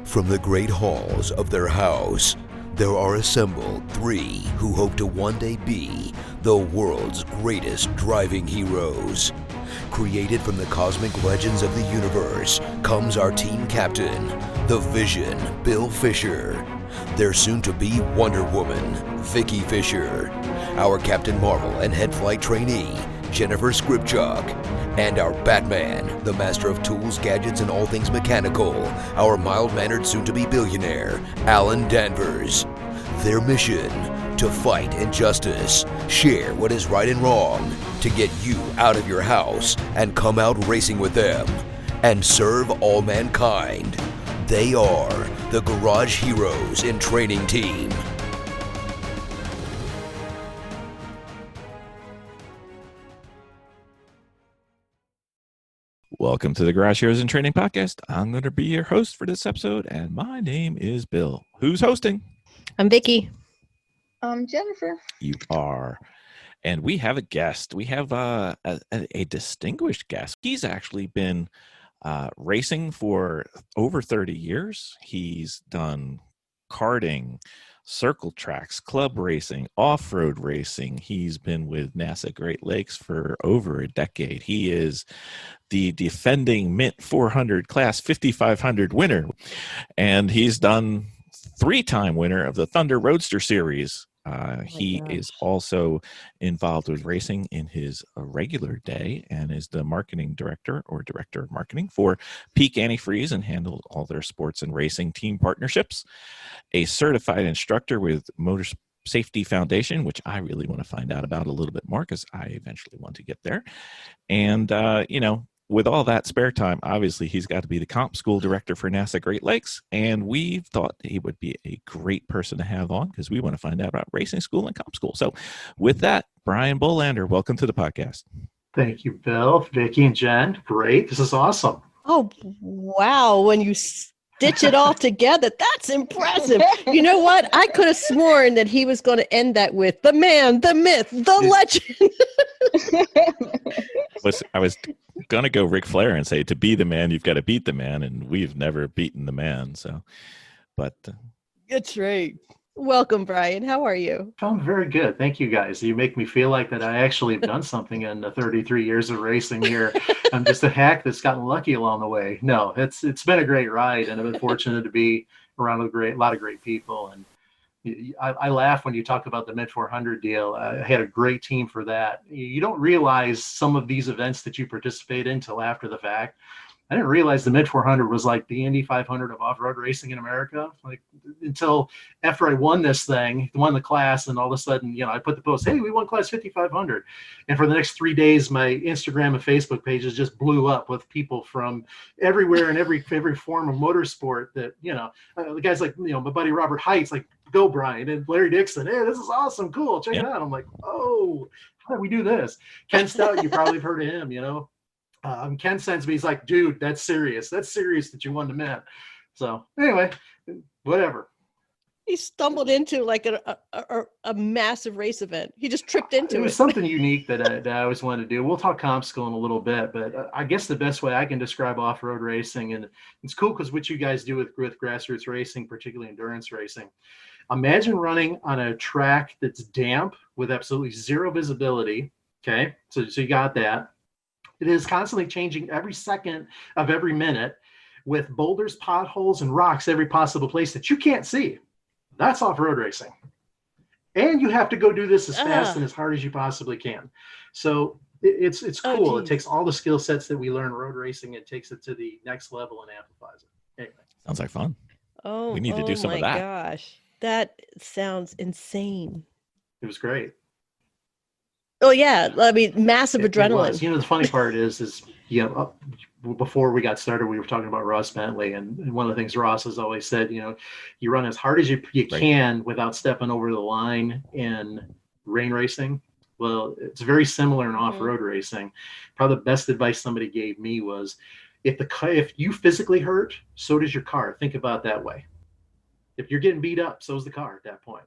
From the great halls of their house, there are assembled three who hope to one day be the world's greatest driving heroes. Created from the cosmic legends of the universe comes our team captain, the Vision, Bill Fisher. Their soon-to-be Wonder Woman, Vicky Fisher. Our Captain Marvel and head flight trainee, Jennifer Skripchuk. And our Batman, the master of tools, gadgets, and all things mechanical, our mild-mannered soon-to-be billionaire, Alan Danvers. Their mission, to fight injustice, share what is right and wrong, to get you out of your house and come out racing with them, and serve all mankind. They are the Garage Heroes in Training Team. Welcome to the Garage Heroes in Training Podcast. I'm going to be your host for this episode, and my name is Bill. Who's hosting? I'm Vicky. I'm Jennifer. You are. And we have a guest. We have a distinguished guest. He's actually been racing for over 30 years. He's done karting, circle tracks, club racing, off-road racing. He's been with NASA Great Lakes for over a decade. He is the defending Mint 400 class 5500 winner, and he's done three-time winner of the Thunder Roadster series. He is also involved with racing in his regular day and is the marketing director or director of marketing for Peak Antifreeze and handles all their sports and racing team partnerships. A certified instructor with Motor Safety Foundation, which I really want to find out about a little bit more because I eventually want to get there. And, with all that spare time, obviously he's got to be the comp school director for NASA Great Lakes, and we thought he would be a great person to have on because we want to find out about racing school and comp school. So with that, Brian Bohlander, welcome to the podcast. Thank you, Bill, Vicky, and Jen. Great. This is awesome. Oh, wow. When you stitch it all together, that's impressive. You know what? I could have sworn that he was going to end that with the man, the myth, the legend. I was going to go Ric Flair and say, to be the man, you've got to beat the man. And we've never beaten the man. So, but. That's right. Welcome, Brian. How are you? I'm very good. Thank you, guys. You make me feel like that I actually have done something in the 33 years of racing here. I'm just a hack that's gotten lucky along the way. No, it's been a great ride, and I've been fortunate to be around a lot of great people. And I laugh when you talk about the Mint 400 deal. I had a great team for that. You don't realize some of these events that you participate in until after the fact. I didn't realize the Mint 400 was like the Indy 500 of off-road racing in America. Like until after I won this thing, won the class, and all of a sudden, I put the post, hey, we won class 5500. And for the next 3 days, my Instagram and Facebook pages just blew up with people from everywhere and every form of motorsport that, the guys like, my buddy Robert Heitz, like, go Brian, and Larry Dixon, hey, this is awesome, cool, check it out. I'm like, oh, how did we do this? Ken Stout, you probably have heard of him, Ken sends me, he's like, dude, that's serious that you won the Mint. So anyway, whatever. He stumbled into like a massive race event. He just tripped into it. It was something unique that I always wanted to do. We'll talk comp school in a little bit, but I guess the best way I can describe off-road racing, and it's cool because what you guys do with grassroots racing, particularly endurance racing, imagine running on a track that's damp with absolutely zero visibility. Okay, so you got that. It is constantly changing every second of every minute with boulders, potholes, and rocks every possible place that you can't see. That's off-road racing. And you have to go do this as fast and as hard as you possibly can. So it's cool. It takes all the skill sets that we learn in road racing and takes it to the next level and amplifies it. Anyway. Sounds like fun. Oh, we need to do some of that. Oh my gosh. That sounds insane. It was great. Oh yeah, I mean, massive adrenaline. The funny part is before we got started, we were talking about Ross Bentley, and one of the things Ross has always said, you run as hard as you can without stepping over the line in rain racing. Well, it's very similar in off-road racing. Probably the best advice somebody gave me was, if you physically hurt, so does your car. Think about it that way. If you're getting beat up, so's the car at that point.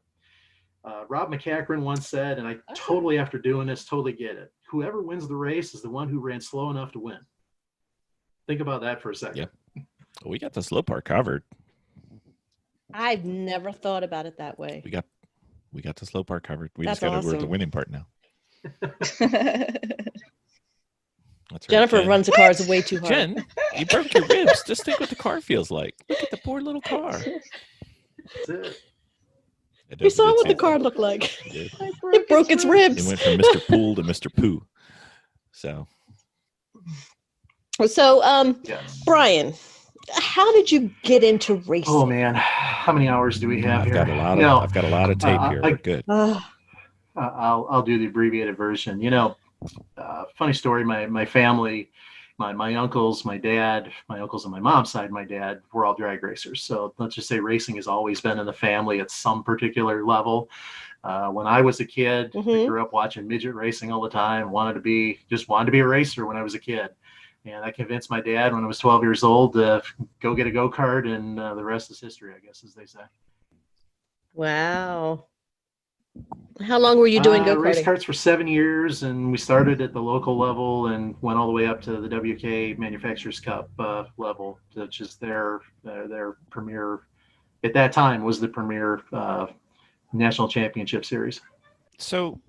Rob McCachran once said, and I totally, after doing this, totally get it. Whoever wins the race is the one who ran slow enough to win. Think about that for a second. Yeah. We got the slow part covered. I've never thought about it that way. We got the slow part covered. We That's just got to work the awesome. winning part now. That's right, Jennifer Jen. runs the cars way too hard. Jen, you broke your ribs. Just think what the car feels like. Look at the poor little car. That's it. It We does a saw good what the scene. car looked like. It did. It broke its It ribs. went from Mr. Pool to Mr. Pooh. So So, Yes. Brian, how did you get into racing? Oh man, how many hours do we have I've here? got a lot of You know, I've got a lot of tape here. We're good. I'll do the abbreviated version. Funny story. My family, my uncles, my dad, my uncles on my mom's side, my dad were all drag racers. So let's just say racing has always been in the family at some particular level. When I was a kid, I grew up watching midget racing all the time. Wanted to be a racer when I was a kid. And I convinced my dad when I was 12 years old to go get a go-kart, and the rest is history, I guess, as they say. Wow. How long were you doing go-karting? Race karts for 7 years, and we started at the local level and went all the way up to the WK Manufacturers Cup level, which is their premier, at that time, was the premier national championship series. So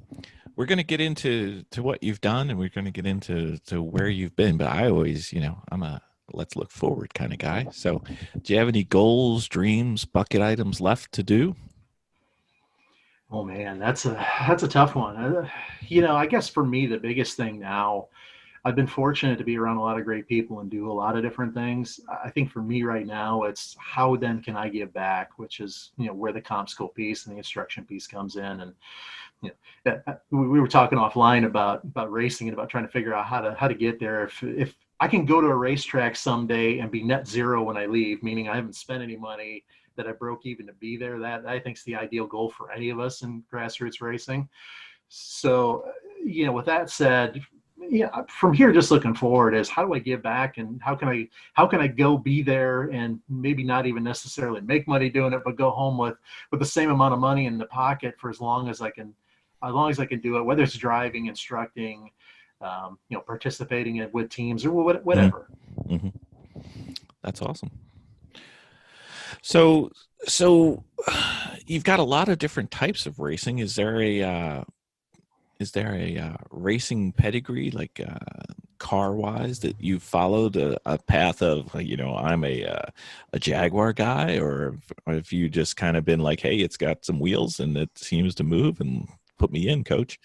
we're going to get into what you've done, and we're going to get into where you've been. But I always, I'm a let's look forward kind of guy. So do you have any goals, dreams, bucket items left to do? Oh man, that's a tough one. I guess for me, the biggest thing now, I've been fortunate to be around a lot of great people and do a lot of different things. I think for me right now, it's how then can I give back, which is, where the comp school piece and the instruction piece comes in. And, we were talking offline about racing and about trying to figure out how to get there. If I can go to a racetrack someday and be net zero when I leave, meaning I haven't spent any money, that I broke even to be there, that I think is the ideal goal for any of us in grassroots racing. So, with that said, from here, just looking forward is how do I give back, and how can I go be there and maybe not even necessarily make money doing it, but go home with the same amount of money in the pocket for as long as I can do it, whether it's driving, instructing, participating with teams or whatever. Mm-hmm. That's awesome. So you've got a lot of different types of racing. Is there a racing pedigree, like car wise, that you followed a path of, I'm a Jaguar guy, or if you just kind of been like, hey, it's got some wheels and it seems to move and put me in, coach?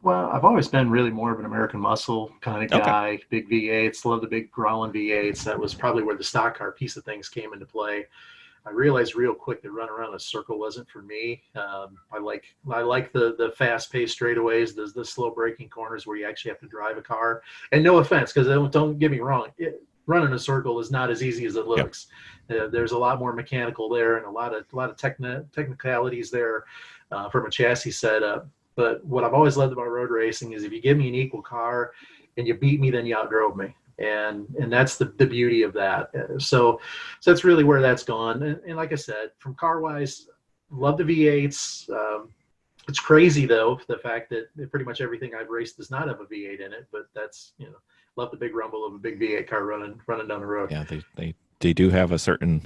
Well, I've always been really more of an American muscle kind of guy. Okay. Big V8s, love the big growling V8s. That was probably where the stock car piece of things came into play. I realized real quick that run around a circle wasn't for me. I like the fast-paced straightaways, the slow braking corners where you actually have to drive a car. And no offense, because don't get me wrong, running a circle is not as easy as it looks. Yep. There's a lot more mechanical there and a lot of technicalities there from a chassis setup. But what I've always loved about road racing is if you give me an equal car and you beat me, then you outdrove me. And that's the beauty of that. So that's really where that's gone. And like I said, from car wise, love the V8s. It's crazy though, the fact that pretty much everything I've raced does not have a V8 in it, but that's, love the big rumble of a big V8 car running down the road. Yeah. They do have a certain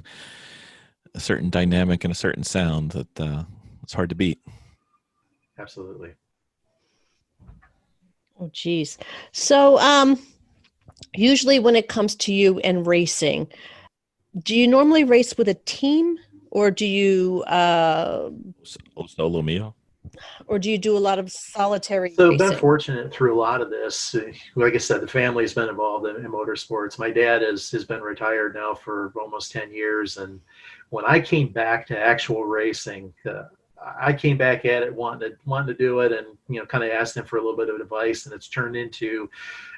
dynamic and a certain sound that it's hard to beat. Absolutely. Oh, geez. So, usually when it comes to you and racing, do you normally race with a team, or do you solo mio? Or do you do a lot of solitary So racing? I've been fortunate through a lot of this. Like I said, the family's been involved in motorsports. My dad has been retired now for almost 10 years. And when I came back to actual racing, I came back at it wanting to do it, and kind of asked him for a little bit of advice, and it's turned into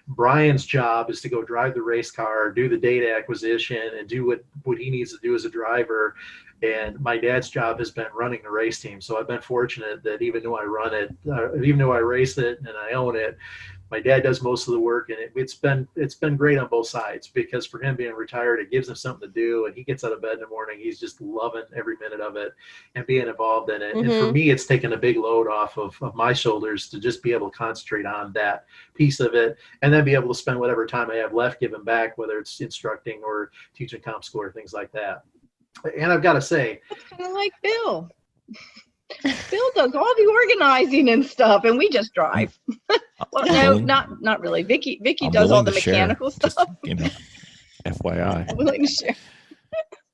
Brian's job is to go drive the race car, do the data acquisition, and do what he needs to do as a driver. And my dad's job has been running the race team. So I've been fortunate that even though I run it, even though I race it and I own it, my dad does most of the work, and it's been great on both sides, because for him being retired, it gives him something to do, and he gets out of bed in the morning. He's just loving every minute of it and being involved in it. Mm-hmm. And for me, it's taken a big load off of my shoulders to just be able to concentrate on that piece of it, and then be able to spend whatever time I have left giving back, whether it's instructing or teaching comp school or things like that. And I've got to say, That's kind of like Bill. Bill does all the organizing and stuff, and we just drive. Well, no, not really. Vicky I'm does all willing the to share, mechanical just, stuff. FYI. I'm willing to share.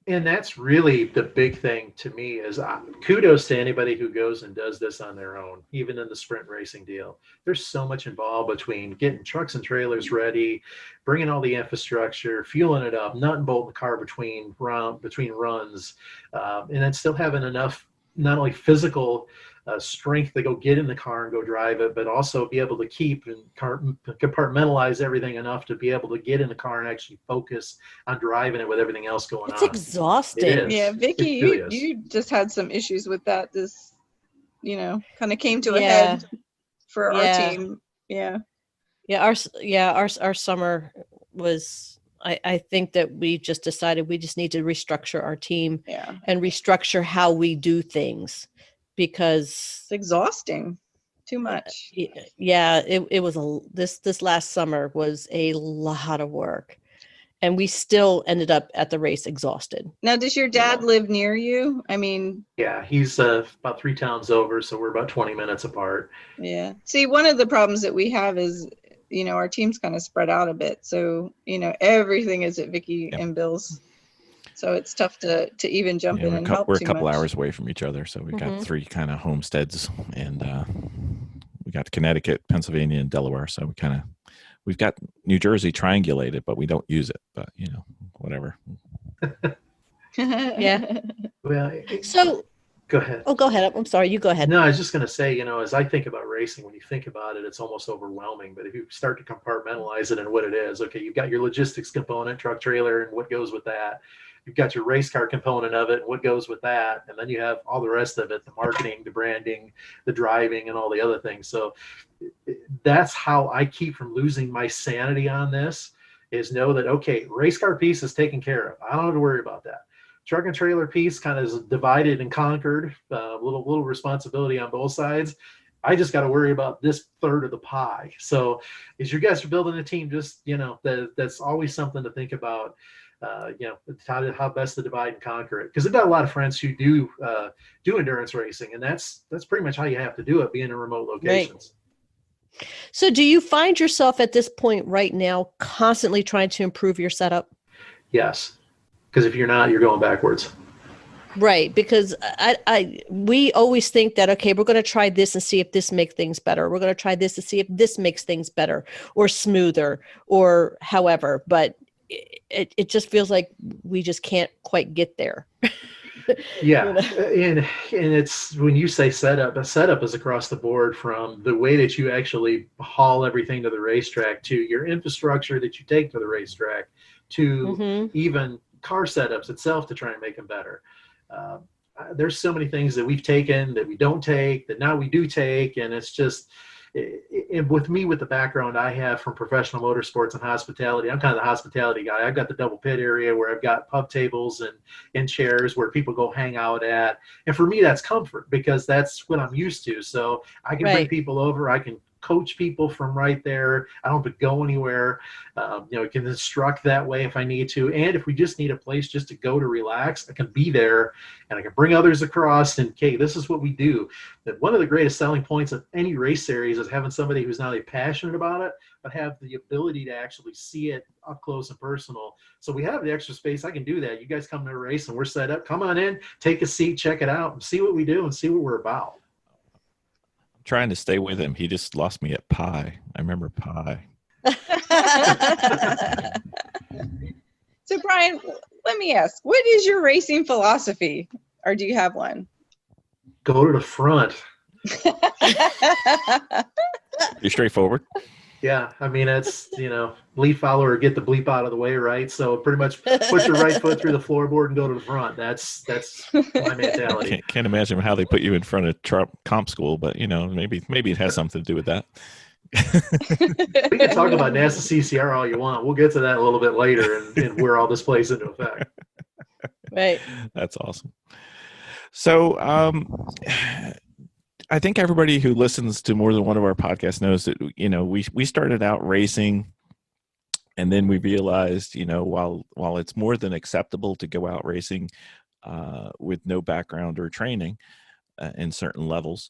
and that's really the big thing to me is kudos to anybody who goes and does this on their own, even in the sprint racing deal. There's so much involved between getting trucks and trailers ready, bringing all the infrastructure, fueling it up, nut and bolting the car between runs, and then still having enough not only physical strength to go get in the car and go drive it, but also be able to keep and compartmentalize everything enough to be able to get in the car and actually focus on driving it with everything else going It's on. exhausting. It is. Yeah, Vicky, It really is. you just had some issues with that. This, kind of came to a head for our team. Yeah. Our summer was. I think that we just decided we just need to restructure our team and restructure how we do things, because it's exhausting. Too much. Yeah, it was this last summer was a lot of work, and we still ended up at the race exhausted. Now, does your dad live near you? I mean, yeah, he's about 3 towns over, so we're about 20 minutes apart. Yeah. See, one of the problems that we have is, our team's kind of spread out a bit. So, everything is at Vicky and Bill's. So it's tough to even jump in and help. We're a couple hours away from each other. So we've got 3 kind of homesteads, and we got Connecticut, Pennsylvania, and Delaware. So we've got New Jersey triangulated, but we don't use it. But, whatever. Yeah. Well, so go ahead. Oh, go ahead. I'm sorry. You go ahead. No, I was just going to say, as I think about racing, when you think about it, it's almost overwhelming. But if you start to compartmentalize it and what it is, okay, you've got your logistics component, truck, trailer, and what goes with that. You've got your race car component of it and what goes with that. And then you have all the rest of it, the marketing, the branding, the driving, and all the other things. So that's how I keep from losing my sanity on this, is know that, okay, race car piece is taken care of. I don't have to worry about that. Truck and trailer piece kind of is divided and conquered, little responsibility on both sides. I just got to worry about this third of the pie. So as you guys are building a team, just, that's always something to think about, how best to divide and conquer it. Because I've got a lot of friends who do endurance racing, and that's pretty much how you have to do it, being in remote locations. Right. So do you find yourself at this point right now constantly trying to improve your setup? Yes. Because if you're not, you're going backwards. Right. Because we always think that, okay, we're going to try this and see if this makes things better. We're going to try this to see if this makes things better or smoother or however, but it just feels like we just can't quite get there. Yeah. And it's, when you say setup, a setup is across the board, from the way that you actually haul everything to the racetrack, to your infrastructure that you take to the racetrack, to even car setups itself to try and make them better. There's so many things that we've taken that we don't take, that now we do take. And it's just, with me, with the background I have from professional motorsports and hospitality, I'm kind of the hospitality guy. I've got the double pit area where I've got pub tables and chairs where people go hang out at. And for me, that's comfort, because that's what I'm used to. So I can bring people over. I can coach people from right there. I don't have to go anywhere. I can instruct that way if I need to. And if we just need a place just to go to relax, I can be there and I can bring others across. And, okay, this is what we do. That one of the greatest selling points of any race series is having somebody who's not only passionate about it, but have the ability to actually see it up close and personal. So we have the extra space. I can do that. You guys come to a race and we're set up. Come on in, take a seat, check it out, and see what we do and see what we're about. Trying to stay with him. He just lost me at pie. I remember pie. So Brian, let me ask, what is your racing philosophy, or do you have one? Go to the front. You're straightforward. Yeah, I mean, it's, lead follower, get the bleep out of the way, right? So pretty much put your right foot through the floorboard and go to the front. That's my mentality. Can't imagine how they put you in front of comp school, but maybe it has something to do with that. We can talk about NASA CCR all you want. We'll get to that a little bit later and where all this plays into effect. Right. That's awesome. So, I think everybody who listens to more than one of our podcasts knows that, we started out racing, and then we realized, while it's more than acceptable to go out racing, with no background or training in certain levels.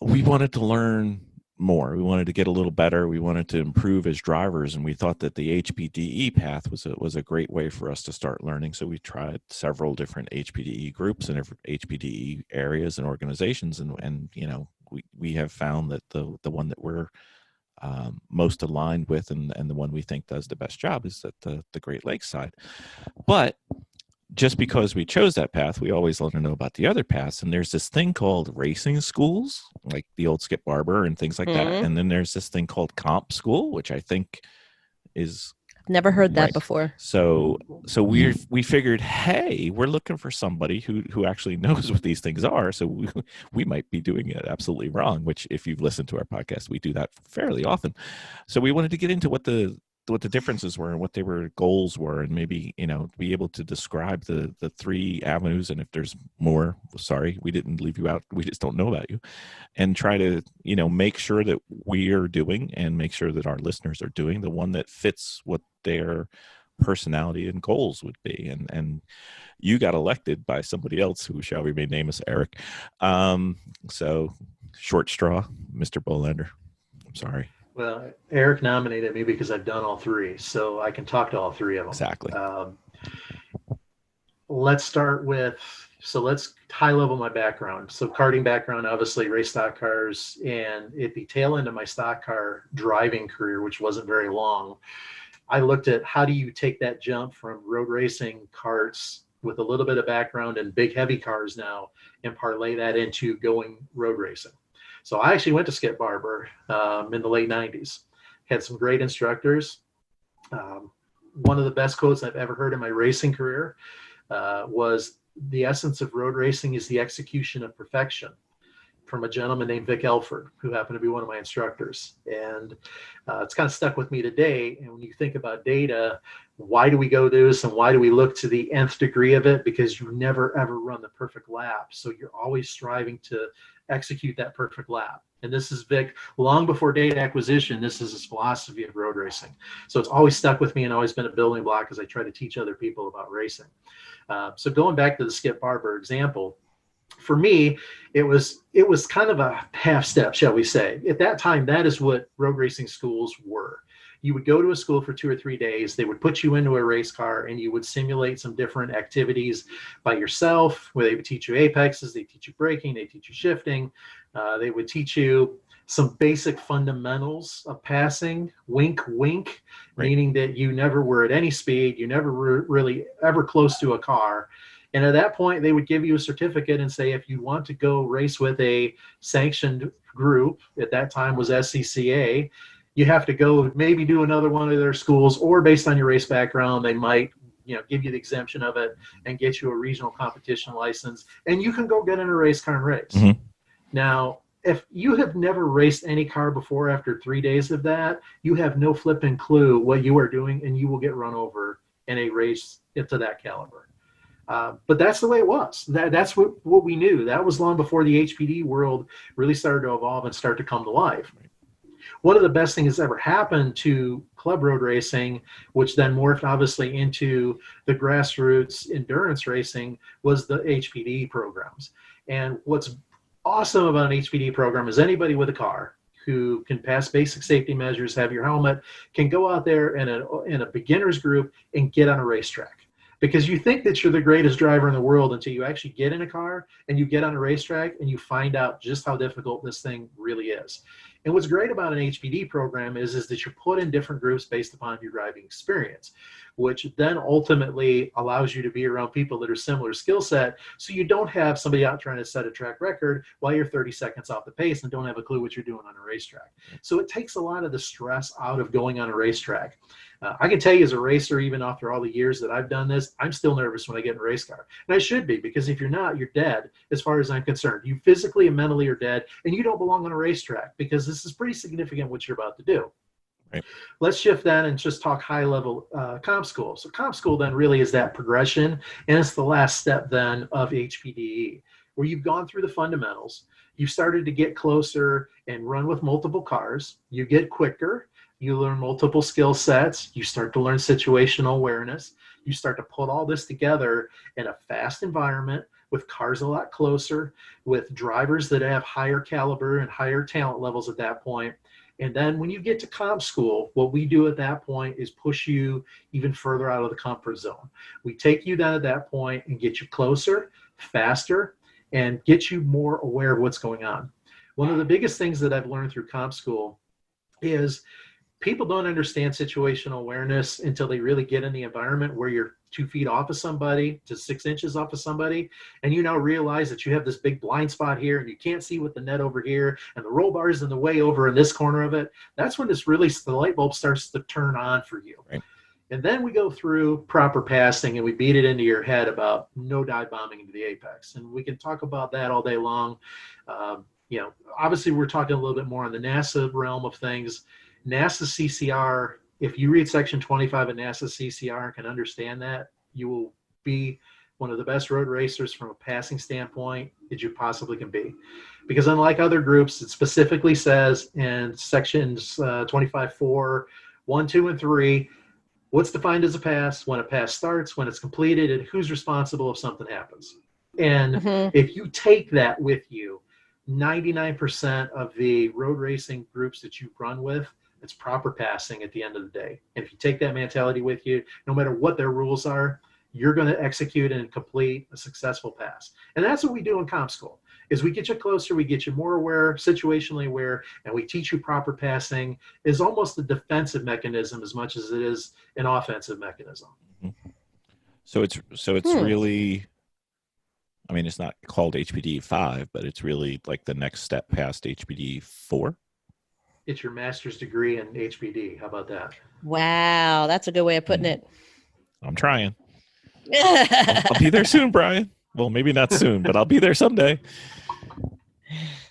We wanted to learn more. We wanted to get a little better. We wanted to improve as drivers, and we thought that the HPDE path was a great way for us to start learning. So we tried several different HPDE groups and HPDE areas and organizations, and you know, we have found that the one that we're most aligned with and the one we think does the best job is at the Great Lakes side. But just because we chose that path, we always want to know about the other paths. And there's this thing called racing schools, like the old Skip Barber and things like that. And then there's this thing called comp school, which I think is Never heard that right. before. So we figured, hey, we're looking for somebody who actually knows what these things are. So we might be doing it absolutely wrong, which if you've listened to our podcast, we do that fairly often. So we wanted to get into what the differences were and what their goals were, and maybe, you know, be able to describe the three avenues. And if there's more, sorry, we didn't leave you out. We just don't know about you, and try to, you know, make sure that we are doing and make sure that our listeners are doing the one that fits what their personality and goals would be. And you got elected by somebody else who shall remain nameless, Eric. So short straw, Mr. Bohlander. I'm sorry. Well, Eric nominated me because I've done all three, so I can talk to all three of them. Exactly. Let's start with, so let's high level my background. So karting background, obviously race stock cars, and at the tail end of my stock car driving career, which wasn't very long, I looked at how do you take that jump from road racing karts with a little bit of background in big heavy cars now and parlay that into going road racing. So I actually went to Skip Barber in the late 90s, had some great instructors. One of the best quotes I've ever heard in my racing career was, the essence of road racing is the execution of perfection, from a gentleman named Vic Elford, who happened to be one of my instructors. And it's kind of stuck with me today. And when you think about data, why do we go to this and why do we look to the nth degree of it? Because you never, ever run the perfect lap. So you're always striving to execute that perfect lap. And this is Vic, long before data acquisition, this is his philosophy of road racing. So it's always stuck with me and always been a building block as I try to teach other people about racing. So going back to the Skip Barber example, for me, it was kind of a half step, shall we say. At that time, that is what road racing schools were. You would go to a school for 2 or 3 days. They would put you into a race car and you would simulate some different activities by yourself, where they would teach you apexes, they teach you braking, they teach you shifting. They would teach you some basic fundamentals of passing, wink, wink, right. Meaning that you never were at any speed. You never were really ever close to a car. And at that point, they would give you a certificate and say, if you want to go race with a sanctioned group, at that time was SCCA, you have to go maybe do another one of their schools, or based on your race background, they might, you know, give you the exemption of it and get you a regional competition license, and you can go get in a race car and race. Mm-hmm. Now, if you have never raced any car before, after 3 days of that, you have no flipping clue what you are doing, and you will get run over in a race to that caliber. But that's the way it was. That's what we knew. That was long before the HPD world really started to evolve and start to come to life. One of the best things that's ever happened to club road racing, which then morphed obviously into the grassroots endurance racing, was the HPD programs. And what's awesome about an HPD program is anybody with a car who can pass basic safety measures, have your helmet, can go out there in a beginner's group and get on a racetrack. Because you think that you're the greatest driver in the world until you actually get in a car and you get on a racetrack and you find out just how difficult this thing really is. And what's great about an HPD program is that you're put in different groups based upon your driving experience, which then ultimately allows you to be around people that are similar skill set. So you don't have somebody out trying to set a track record while you're 30 seconds off the pace and don't have a clue what you're doing on a racetrack. So it takes a lot of the stress out of going on a racetrack. I can tell you as a racer, even after all the years that I've done this, I'm still nervous when I get in a race car. And I should be, because if you're not, you're dead as far as I'm concerned. You physically and mentally are dead, and you don't belong on a racetrack, because this is pretty significant what you're about to do. Right. Let's shift that and just talk high level comp school. So comp school then really is that progression, and it's the last step then of HPDE, where you've gone through the fundamentals, you've started to get closer and run with multiple cars, you get quicker, you learn multiple skill sets, you start to learn situational awareness, you start to put all this together in a fast environment with cars a lot closer, with drivers that have higher caliber and higher talent levels at that point. And then when you get to comp school, what we do at that point is push you even further out of the comfort zone. We take you then at that point and get you closer, faster, and get you more aware of what's going on. One of the biggest things that I've learned through comp school is people don't understand situational awareness until they really get in the environment where you're 2 feet off of somebody to 6 inches off of somebody. And you now realize that you have this big blind spot here and you can't see with the net over here and the roll bar is in the way over in this corner of it. That's when the light bulb starts to turn on for you. Right. And then we go through proper passing and we beat it into your head about no dive bombing into the apex. And we can talk about that all day long. Obviously we're talking a little bit more on the NASA realm of things. NASA CCR, if you read section 25 of NASA CCR and can understand that, you will be one of the best road racers from a passing standpoint that you possibly can be. Because unlike other groups, it specifically says in sections 25.4, 1, 2, and 3, what's defined as a pass, when a pass starts, when it's completed, and who's responsible if something happens. And if you take that with you, 99% of the road racing groups that you run with, it's proper passing at the end of the day. And if you take that mentality with you, no matter what their rules are, you're going to execute and complete a successful pass. And that's what we do in comp school, is we get you closer, we get you more aware, situationally aware, and we teach you proper passing is almost a defensive mechanism as much as it is an offensive mechanism. So it's really, I mean, it's not called HPDE 5, but it's really like the next step past HPDE 4. It's your master's degree in HPD. How about that? Wow, that's a good way of putting it. I'm trying. I'll be there soon, Brian. Well, maybe not soon, but I'll be there someday.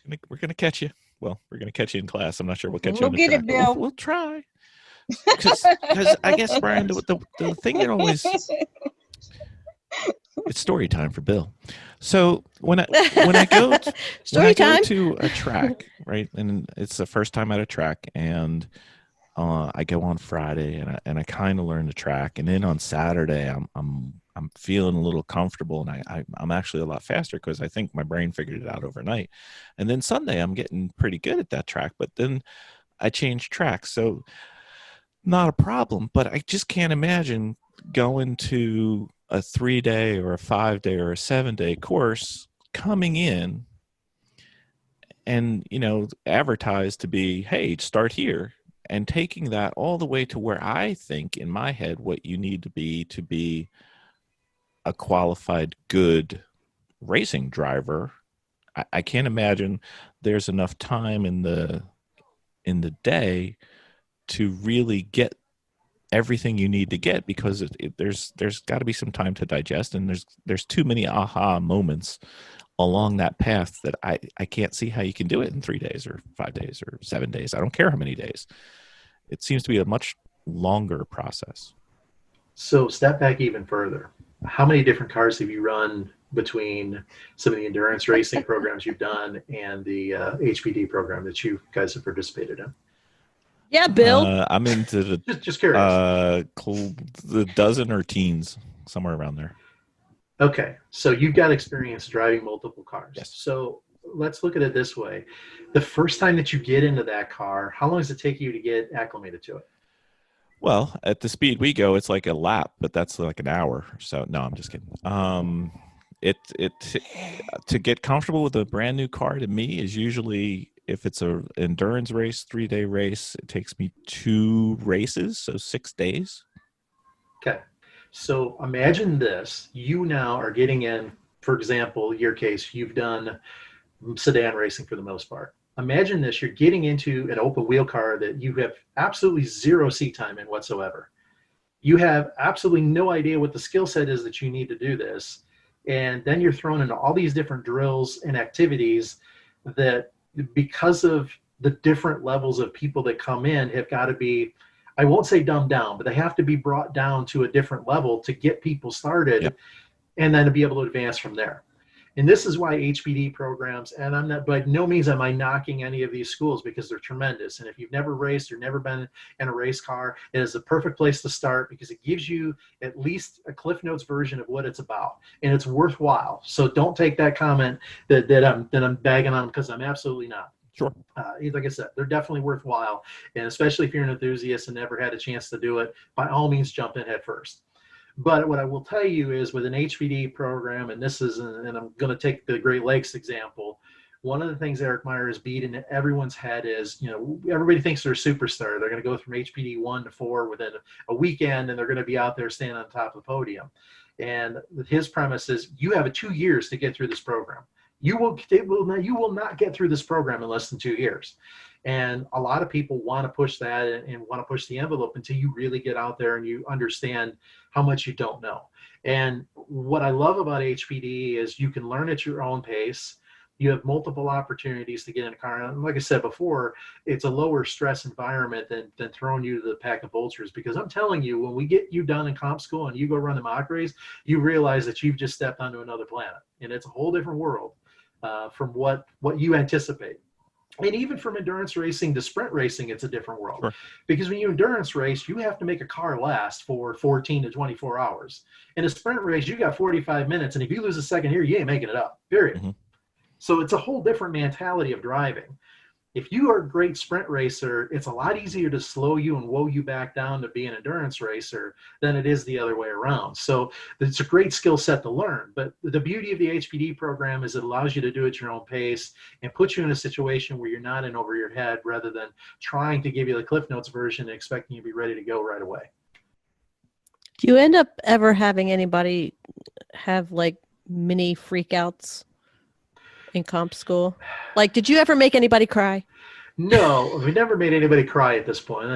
We're going to catch you. Well, we're going to catch you in class. I'm not sure we'll catch you on the get track. it, Bill. We'll try. Because I guess, Brian, the thing that always... It's story time for Bill. So when I go to a track, right, and it's the first time at a track, and I go on Friday and I kind of learn the track, and then on Saturday I'm feeling a little comfortable, and I'm actually a lot faster because I think my brain figured it out overnight, and then Sunday I'm getting pretty good at that track, but then I change tracks, so not a problem. But I just can't imagine going to a 3-day or a 5-day or a 7-day course coming in and, advertised to be, hey, start here, and taking that all the way to where I think in my head what you need to be a qualified, good racing driver. I can't imagine there's enough time in the day to really get everything you need to get, because there's got to be some time to digest, and there's too many aha moments along that path that I can't see how you can do it in 3 days or 5 days or 7 days. I don't care how many days. It seems to be a much longer process. So step back even further. How many different cars have you run between some of the endurance racing programs you've done and the HPD program that you guys have participated in? Yeah, Bill. I'm into the just curious. The dozen or teens, somewhere around there. Okay, so you've got experience driving multiple cars. Yes. So let's look at it this way. The first time that you get into that car, how long does it take you to get acclimated to it? Well, at the speed we go, it's like a lap, but that's like an hour. So no, I'm just kidding. To get comfortable with a brand new car to me is usually, if it's an endurance race, 3-day race, it takes me 2 races, so 6 days. Okay. So imagine this. You now are getting in, for example, your case, you've done sedan racing for the most part. Imagine this. You're getting into an open wheel car that you have absolutely zero seat time in whatsoever. You have absolutely no idea what the skill set is that you need to do this. And then you're thrown into all these different drills and activities that, because of the different levels of people that come in, have got to be, I won't say dumbed down, but they have to be brought down to a different level to get people started. Yep. And then to be able to advance from there. And this is why HPD programs, and I'm not, by no means am I knocking any of these schools, because they're tremendous. And if you've never raced or never been in a race car, it is a perfect place to start, because it gives you at least a Cliff Notes version of what it's about, and it's worthwhile. So don't take that comment that I'm bagging on, because I'm absolutely not. Sure. Like I said, they're definitely worthwhile, and especially if you're an enthusiast and never had a chance to do it, by all means jump in head first. But what I will tell you is, with an HPD program, and this is, and I'm going to take the Great Lakes example, one of the things Eric Meyer has beat into everyone's head is, everybody thinks they're a superstar. They're going to go from HPD 1 to 4 within a weekend, and they're going to be out there standing on top of the podium. And his premise is, you have 2 years to get through this program. You will not get through this program in less than 2 years. And a lot of people want to push that and want to push the envelope until you really get out there and you understand how much you don't know. And what I love about HPD is you can learn at your own pace. You have multiple opportunities to get in a car. And like I said before, it's a lower stress environment than throwing you to the pack of vultures. Because I'm telling you, when we get you done in comp school and you go run the mock race, you realize that you've just stepped onto another planet. And it's a whole different world from what you anticipate. And even from endurance racing to sprint racing, it's a different world. Sure. Because when you endurance race, you have to make a car last for 14 to 24 hours. In a sprint race, you got 45 minutes. And if you lose a second here, you ain't making it up, period. Mm-hmm. So it's a whole different mentality of driving. If you are a great sprint racer, it's a lot easier to slow you and woe you back down to be an endurance racer than it is the other way around. So it's a great skill set to learn. But the beauty of the HPD program is it allows you to do it at your own pace and puts you in a situation where you're not in over your head, rather than trying to give you the Cliff Notes version and expecting you to be ready to go right away. Do you end up ever having anybody have like mini freakouts in comp school? Like, did you ever make anybody cry? No, we never made anybody cry at this point.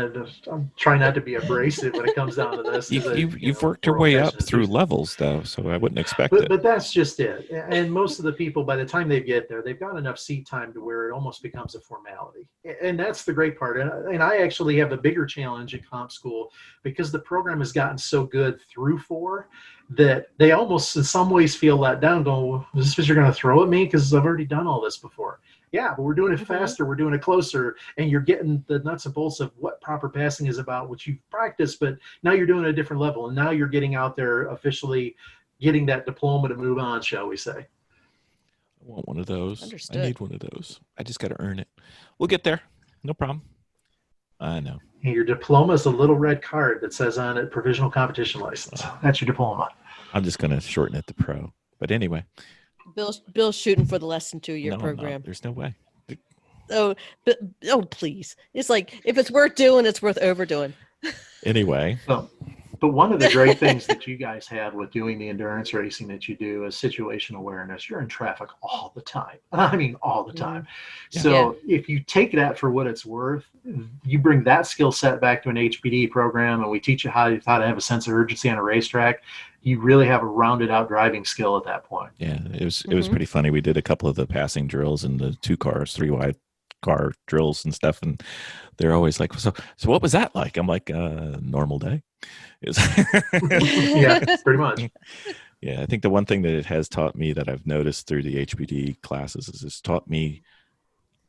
I'm trying not to be abrasive when it comes down to this. You've worked your way up through levels, though, so I wouldn't expect it. But that's just it. And most of the people, by the time they get there, they've got enough seat time to where it almost becomes a formality. And that's the great part. And I actually have a bigger challenge at comp school, because the program has gotten so good through 4 that they almost in some ways feel let down, going, well, is this what you're going to throw at me? Because I've already done all this before. Yeah, but we're doing it faster, we're doing it closer, and you're getting the nuts and bolts of what proper passing is about, which you've practiced, but now you're doing it at a different level, and now you're getting out there officially getting that diploma to move on, shall we say. I want one of those. Understood. I need one of those. I just got to earn it. We'll get there. No problem. I know. And your diploma is a little red card that says on it, provisional competition license. That's your diploma. I'm just going to shorten it to pro. But anyway. Bill's shooting for the less than 2 year No, program. there's no way. Oh, please. It's like, if it's worth doing, it's worth overdoing. Anyway. But one of the great things that you guys have with doing the endurance racing that you do is situational awareness. You're in traffic all the time. I mean, all the time. Yeah. So if you take that for what it's worth, you bring that skill set back to an HPD program, and we teach you how to have a sense of urgency on a racetrack, you really have a rounded out driving skill at that point. Yeah, it was pretty funny. We did a couple of the passing drills and the 2 cars, 3 wide car drills and stuff, and they're always like, so what was that like? I'm like, normal day. Yeah, pretty much. Yeah, I think the one thing that it has taught me that I've noticed through the HPD classes is it's taught me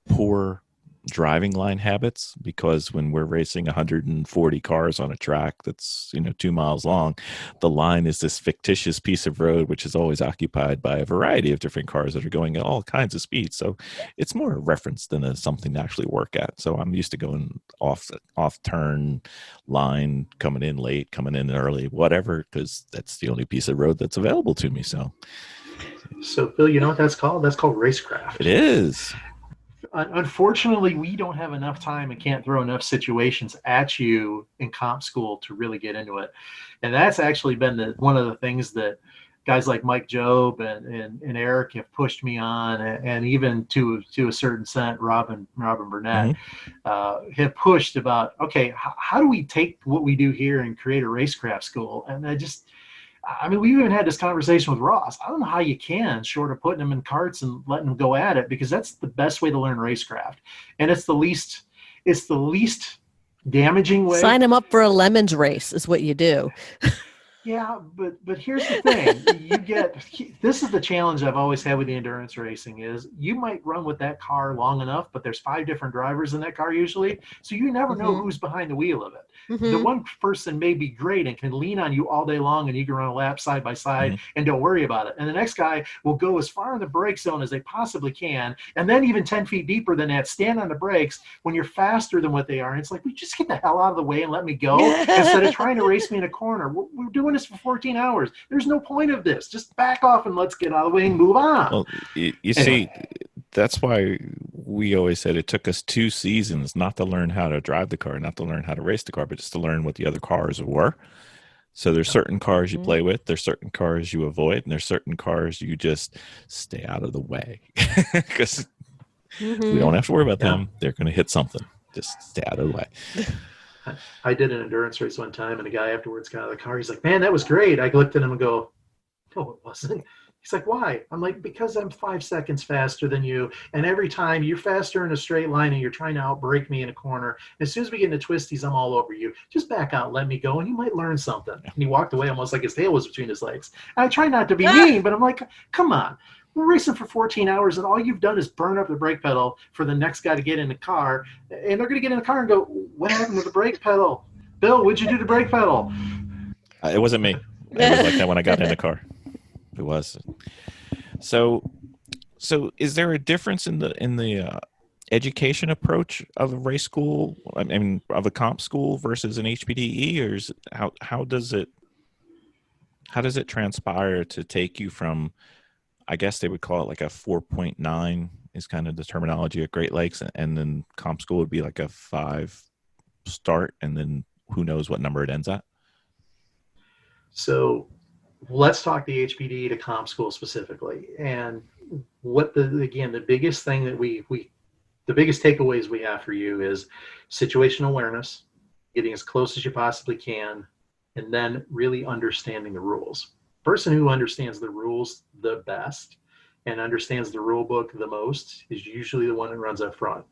poor driving line habits, because when we're racing 140 cars on a track that's 2 miles long, the line is this fictitious piece of road which is always occupied by a variety of different cars that are going at all kinds of speeds. So it's more a reference than something to actually work at. So I'm used to going off turn line, coming in late, coming in early, whatever, because that's the only piece of road that's available to me. So Bill, you know what that's called? That's called racecraft. it is. Unfortunately, we don't have enough time and can't throw enough situations at you in comp school to really get into it. And that's actually been one of the things that guys like Mike Job and Eric have pushed me on, and even to a certain extent, Robin Burnett have pushed about, okay, how do we take what we do here and create a racecraft school? And I mean, we even had this conversation with Ross. I don't know how you can, short of putting them in carts and letting them go at it, because that's the best way to learn racecraft. And it's the least damaging way. Sign them up for a lemons race is what you do. Yeah, but here's the thing. This is the challenge I've always had with the endurance racing is you might run with that car long enough, but there's 5 different drivers in that car usually. So you never know who's behind the wheel of it. The one person may be great and can lean on you all day long and you can run a lap side by side and don't worry about it. And the next guy will go as far in the brake zone as they possibly can. And then even 10 feet deeper than that, stand on the brakes when you're faster than what they are. And it's like, we just get the hell out of the way and let me go instead of trying to race me in a corner. We're doing this for 14 hours. There's no point of this. Just back off and let's get out of the way and move on. Well, you see, that's why we always said it took us 2 seasons not to learn how to drive the car, not to learn how to race the car, but just to learn what the other cars were. So there's certain cars you play with, there's certain cars you avoid, and there's certain cars you just stay out of the way because we don't have to worry about them. They're going to hit something. Just stay out of the way. I did an endurance race one time, and the guy afterwards got out of the car. He's like, "Man, that was great." I looked at him and go, "No, it wasn't." He's like, "Why?" I'm like, "Because I'm 5 seconds faster than you. And every time you're faster in a straight line and you're trying to outbrake me in a corner, as soon as we get into twisties, I'm all over you. Just back out, let me go, and you might learn something." And he walked away almost like his tail was between his legs. And I try not to be mean, but I'm like, come on. We're racing for 14 hours, and all you've done is burn up the brake pedal for the next guy to get in the car. And they're going to get in the car and go, "What happened to the brake pedal? Bill, what'd you do to the brake pedal?" It wasn't me. It was like that when I got in the car. It was. So is there a difference in the education approach of a race school? I mean, of a comp school versus an HPDE, or is how does it transpire to take you from, I guess they would call it like a 4.9 is kind of the terminology at Great Lakes, and then comp school would be like a 5 start, and then who knows what number it ends at? So let's talk the HPDE to comp school specifically. And what the biggest thing that the biggest takeaways we have for you is situational awareness, getting as close as you possibly can, and then really understanding the rules. Person who understands the rules the best and understands the rule book the most is usually the one that runs up front.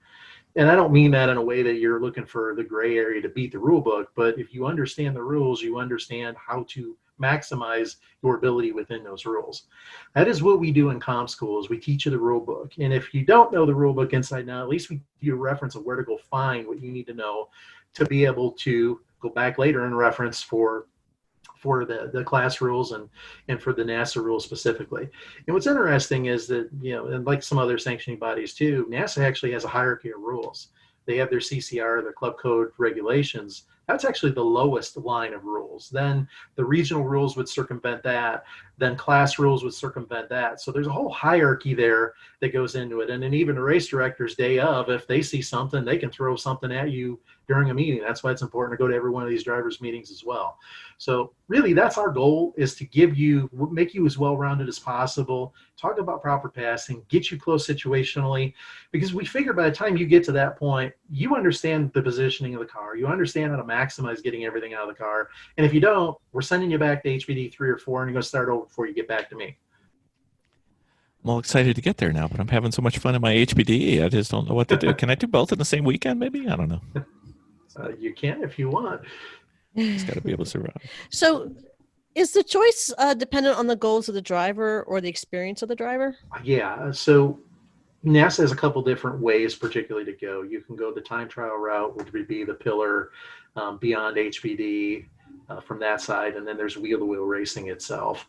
And I don't mean that in a way that you're looking for the gray area to beat the rule book, but if you understand the rules, you understand how to maximize your ability within those rules. That is what we do in comp schools. We teach you the rule book. And if you don't know the rule book inside and out, at least we give you a reference of where to go find what you need to know to be able to go back later and reference for the class rules and for the NASA rules specifically. And what's interesting is that, and like some other sanctioning bodies too, NASA actually has a hierarchy of rules. They have their CCR, their club code regulations. That's actually the lowest line of rules. Then the regional rules would circumvent that. Then class rules would circumvent that. So there's a whole hierarchy there that goes into it. And then even the race director's day of, if they see something, they can throw something at you during a meeting. That's why it's important to go to every one of these drivers' meetings as well. So really, that's our goal, is to make you as well-rounded as possible, talk about proper passing, get you close situationally, because we figure by the time you get to that point, you understand the positioning of the car, you understand how to maximize getting everything out of the car. And if you don't, we're sending you back to HPD 3 or 4, and you're going to start over before you get back to me. I'm all excited to get there now, but I'm having so much fun in my HPDE. I just don't know what to do. Can I do both in the same weekend, maybe? I don't know. You can if you want. Just got to be able to survive. So is the choice dependent on the goals of the driver or the experience of the driver? Yeah. So NASA has a couple different ways particularly to go. You can go the time trial route, which would be the pillar beyond HPD from that side. And then there's wheel-to-wheel racing itself.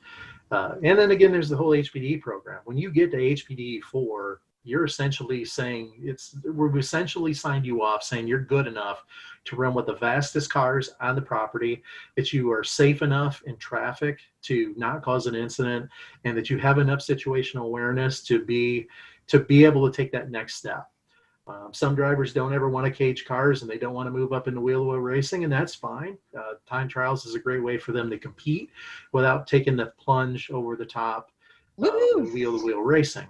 And then again, there's the whole HPDE program. When you get to HPDE 4, you're essentially saying we've essentially signed you off saying you're good enough to run with the fastest cars on the property, that you are safe enough in traffic to not cause an incident, and that you have enough situational awareness to be able to take that next step. Some drivers don't ever want to cage cars and they don't want to move up into wheel-to-wheel racing, and that's fine. Time trials is a great way for them to compete without taking the plunge over the top of wheel-to-wheel racing.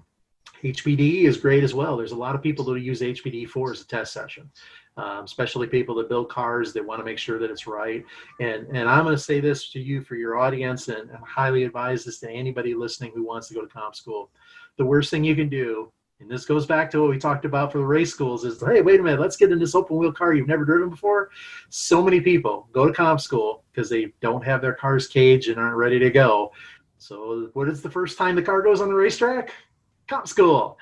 HPDE is great as well. There's a lot of people that use HPDE 4 as a test session, especially people that build cars that want to make sure that it's right. And I'm going to say this to you for your audience, and I highly advise this to anybody listening who wants to go to comp school. The worst thing you can do And this goes back to what we talked about for the race schools is, hey, wait a minute, let's get in this open wheel car you've never driven before. So many people go to comp school because they don't have their cars caged and aren't ready to go. So what is the first time the car goes on the racetrack? Comp school.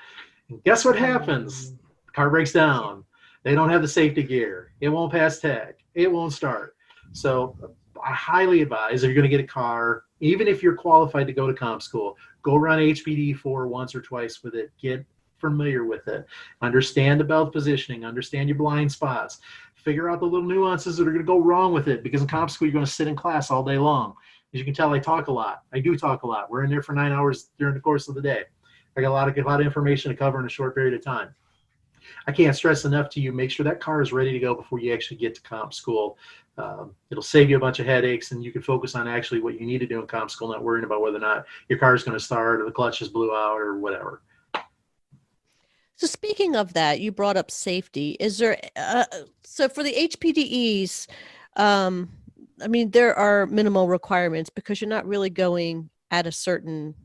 And guess what happens? The car breaks down. They don't have the safety gear. It won't pass tag. It won't start. So I highly advise if you're going to get a car, even if you're qualified to go to comp school, go run HPDE 4 once or twice with it. Get familiar with it. Understand the belt positioning. Understand your blind spots. Figure out the little nuances that are going to go wrong with it, because in comp school, you're going to sit in class all day long. As you can tell, I talk a lot. I do talk a lot. We're in there for 9 hours during the course of the day. I got a lot of information to cover in a short period of time. I can't stress enough to you, make sure that car is ready to go before you actually get to comp school. It'll save you a bunch of headaches, and you can focus on actually what you need to do in comp school, not worrying about whether or not your car is going to start or the clutch is blew out or whatever. So speaking of that, you brought up safety. Is there, so for the HPDEs, I mean, there are minimal requirements because you're not really going at a certain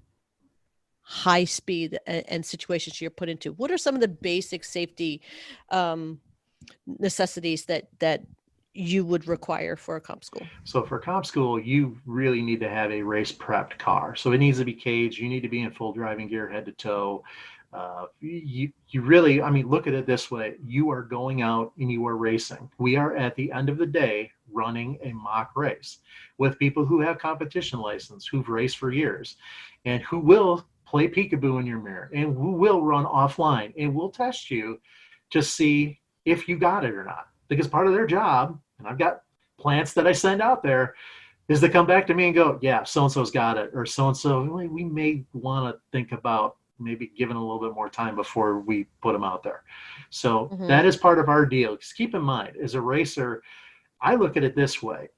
high speed and situations you're put into. What are some of the basic safety necessities that you would require for a comp school? So for comp school, you really need to have a race prepped car. So it needs to be caged. You need to be in full driving gear head to toe. You really, I mean, look at it this way. You are going out and you are racing. We are at the end of the day running a mock race with people who have competition license, who've raced for years, and who will play peekaboo in your mirror, and who will run offline, and will test you to see if you got it or not. Because part of their job, and I've got plants that I send out there, is to come back to me and go, yeah, so-and-so's got it, or so-and-so, we may want to think about maybe giving a little bit more time before we put them out there. So that is part of our deal. Because keep in mind, as a racer, I look at it this way.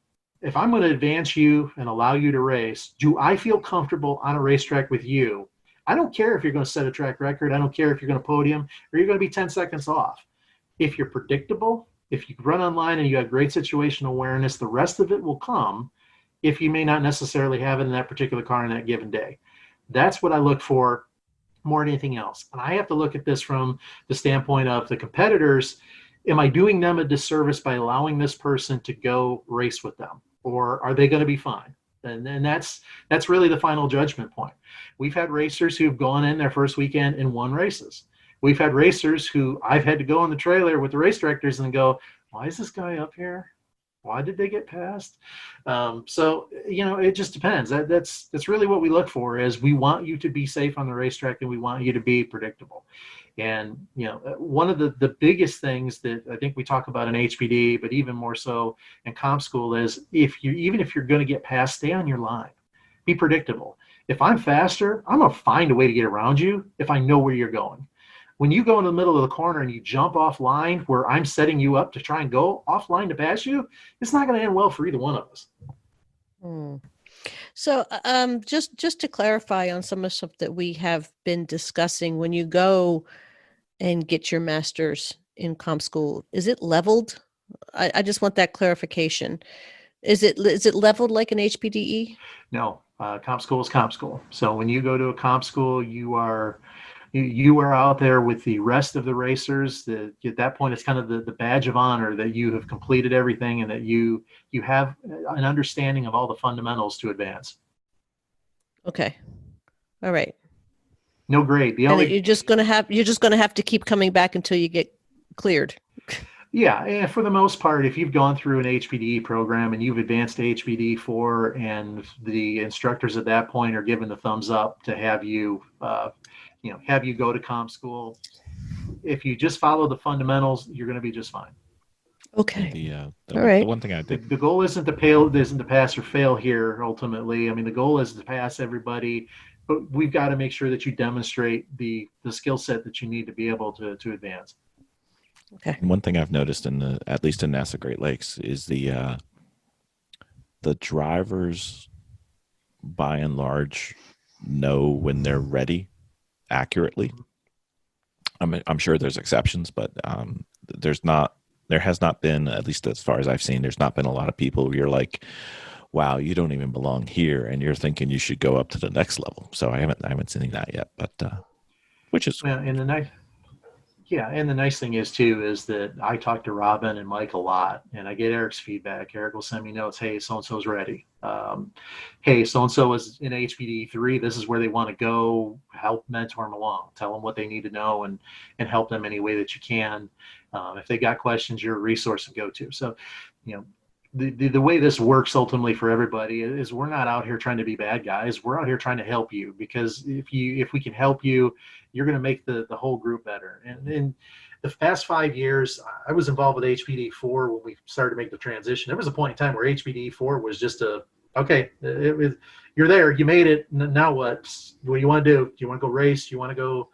If I'm going to advance you and allow you to race, do I feel comfortable on a racetrack with you? I don't care if you're going to set a track record. I don't care if you're going to podium or you're going to be 10 seconds off. If you're predictable, if you run online and you have great situational awareness, the rest of it will come if you may not necessarily have it in that particular car on that given day. That's what I look for more than anything else. And I have to look at this from the standpoint of the competitors. Am I doing them a disservice by allowing this person to go race with them? Or are they going to be fine? And then that's really the final judgment point. We've had racers who've gone in their first weekend and won races. We've had racers who I've had to go in the trailer with the race directors and go, why is this guy up here? Why did they get passed? So, it just depends. That's really what we look for is we want you to be safe on the racetrack and we want you to be predictable. And, one of the biggest things that I think we talk about in HPD, but even more so in comp school is even if you're going to get passed, stay on your line, be predictable. If I'm faster, I'm going to find a way to get around you if I know where you're going. When you go in the middle of the corner and you jump off line where I'm setting you up to try and go offline to pass you, it's not going to end well for either one of us. So just to clarify on some of the stuff that we have been discussing, when you go and get your master's in comp school, is it leveled? I just want that clarification. Is it leveled like an HPDE? No, comp school is comp school. So when you go to a comp school, you are out there with the rest of the racers. At that point, it's kind of the badge of honor that you have completed everything and that you have an understanding of all the fundamentals to advance. Okay. All right. No grade. You're just gonna have to keep coming back until you get cleared. Yeah, and for the most part, if you've gone through an HPDE program and you've advanced to HPDE 4 and the instructors at that point are given the thumbs up to have you go to comp school, if you just follow the fundamentals, you're going to be just fine. Okay. All right. The one thing I did. The goal isn't to pass or fail here. Ultimately, I mean, the goal is to pass everybody, but we've got to make sure that you demonstrate the skill set that you need to be able to advance. Okay. One thing I've noticed at least in NASA Great Lakes is the drivers, by and large, know when they're ready accurately. I'm sure there's exceptions, but there has not been, at least as far as I've seen, there's not been a lot of people where you're like, wow, you don't even belong here, and you're thinking you should go up to the next level. So I haven't seen that yet, but which is Well, and the nice thing is too is that I talk to Robin and Mike a lot, and I get Eric's feedback. Eric will send me notes. Hey, so and so's ready. Hey, so and so is in HPDE 3. This is where they want to go. Help mentor them along. Tell them what they need to know, and help them any way that you can. If they got questions, you're a resource to go to. So, the way this works ultimately for everybody is we're not out here trying to be bad guys. We're out here trying to help you, because if we can help you, you're going to make the whole group better. And in the past 5 years, I was involved with HPDE 4 when we started to make the transition. There was a point in time where HPDE 4 was just you're there, you made it. Now what? What do you want to do? Do you want to go race? Do you want to go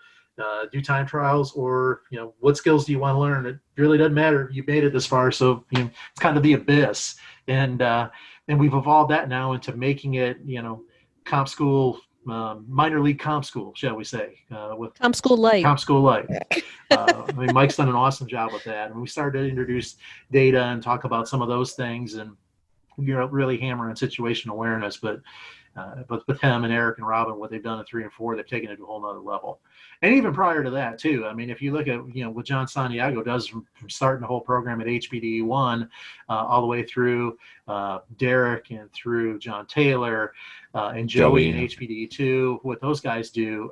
do time trials, or what skills do you want to learn? It really doesn't matter. You made it this far, so it's kind of the abyss. And we've evolved that now into making it comp school, minor league comp school, shall we say, with Comp School Light. Comp School Light. Mike's done an awesome job with that, and we started to introduce data and talk about some of those things, and really hammer on situational awareness. But with him and Eric and Robin, what they've done at 3 and 4, they've taken it to a whole nother level. And even prior to that too, if you look at what John Santiago does from starting the whole program at HPDE 1 all the way through Derek and through John Taylor and Joey in HPDE 2, what those guys do.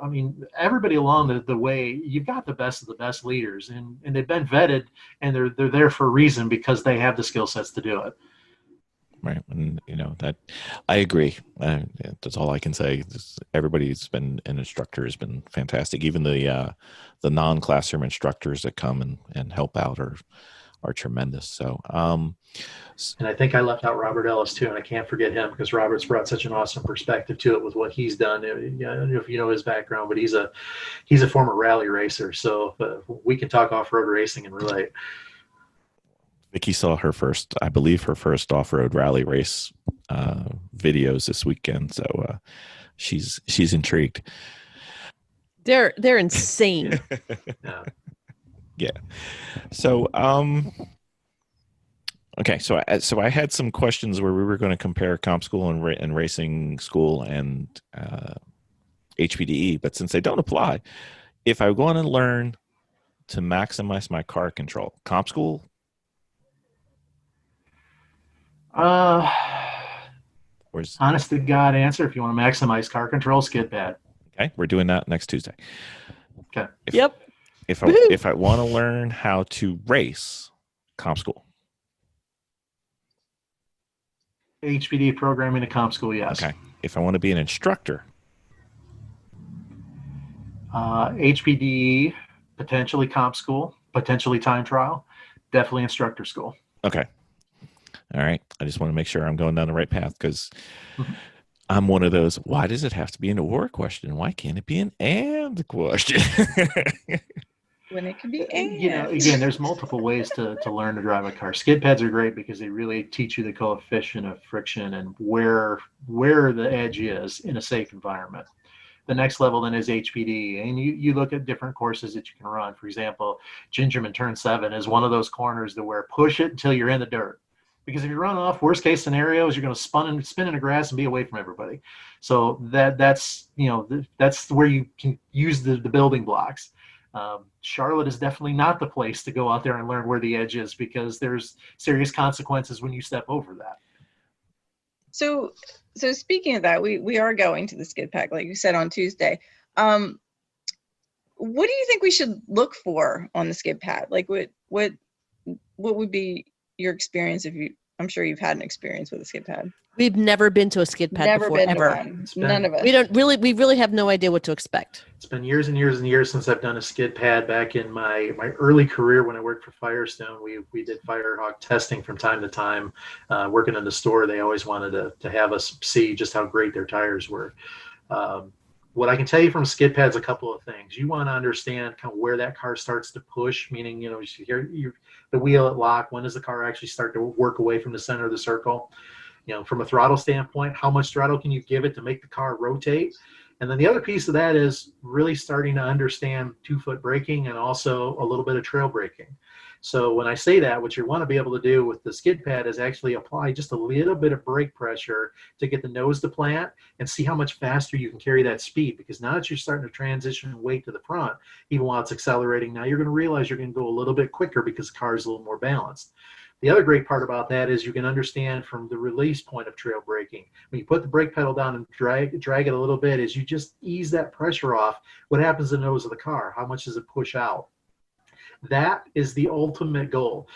Everybody along the way, you've got the best of the best leaders, and they've been vetted, and they're there for a reason, because they have the skill sets to do it. Right. And that I agree. That's all I can say. Everybody's been an instructor has been fantastic. Even the non-classroom instructors that come and help out are tremendous. So, and I think I left out Robert Ellis too, and I can't forget him, because Robert's brought such an awesome perspective to it with what he's done. I don't know if you know his background, but he's a former rally racer. So we can talk off-road racing and relate. Vicky saw her first off-road rally race videos this weekend, so she's intrigued. They're insane. Yeah. So okay, so I had some questions where we were going to compare comp school and racing school and HPDE, but since they don't apply, if I want to learn to maximize my car control, comp school. Honest to God answer, if you want to maximize car control, skid pad. Okay, we're doing that next Tuesday. Okay. If I want to learn how to race, comp school. HPD programming to comp school, yes. Okay. If I want to be an instructor. HPD, potentially comp school, potentially time trial, definitely instructor school. Okay. All right. I just want to make sure I'm going down the right path, because I'm one of those, why does it have to be an or question? Why can't it be an and question? When it can be and. Again, there's multiple ways to learn to drive a car. Skid pads are great because they really teach you the coefficient of friction and where the edge is in a safe environment. The next level then is HPD, and you look at different courses that you can run. For example, Gingerman Turn 7 is one of those corners where push it until you're in the dirt. Because if you run off, worst case scenario is you're going to spin in the grass and be away from everybody. So that's where you can use the building blocks. Charlotte is definitely not the place to go out there and learn where the edge is, because there's serious consequences when you step over that. So speaking of that, we are going to the skid pack, like you said, on Tuesday. What do you think we should look for on the skid pad? Like what would be your experience I'm sure you've had an experience with a skid pad. We've never been to a skid pad before, ever. None of us. We really have no idea what to expect. It's been years and years and years since I've done a skid pad. Back in my early career when I worked for Firestone, we did Firehawk testing from time to time. Working in the store, they always wanted to have us see just how great their tires were. What I can tell you from skid pads, a couple of things. You want to understand kind of where that car starts to push, meaning, you hear the wheel at lock. When does the car actually start to work away from the center of the circle? From a throttle standpoint, how much throttle can you give it to make the car rotate? And then the other piece of that is really starting to understand 2-foot braking and also a little bit of trail braking. So when I say that, what you want to be able to do with the skid pad is actually apply just a little bit of brake pressure to get the nose to plant and see how much faster you can carry that speed. Because now that you're starting to transition weight to the front, even while it's accelerating, now you're going to realize you're going to go a little bit quicker because the car is a little more balanced. The other great part about that is you can understand from the release point of trail braking. When you put the brake pedal down and drag it a little bit, as you just ease that pressure off, what happens to the nose of the car? How much does it push out? That is the ultimate goal.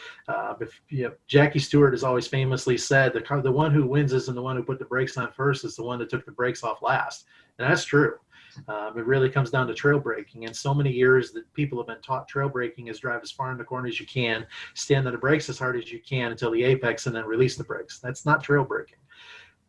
Jackie Stewart has always famously said, the one who wins isn't the one who put the brakes on first, it's the one that took the brakes off last. And that's true. It really comes down to trail braking. And so many years that people have been taught trail braking is drive as far in the corner as you can, stand on the brakes as hard as you can until the apex, and then release the brakes. That's not trail braking.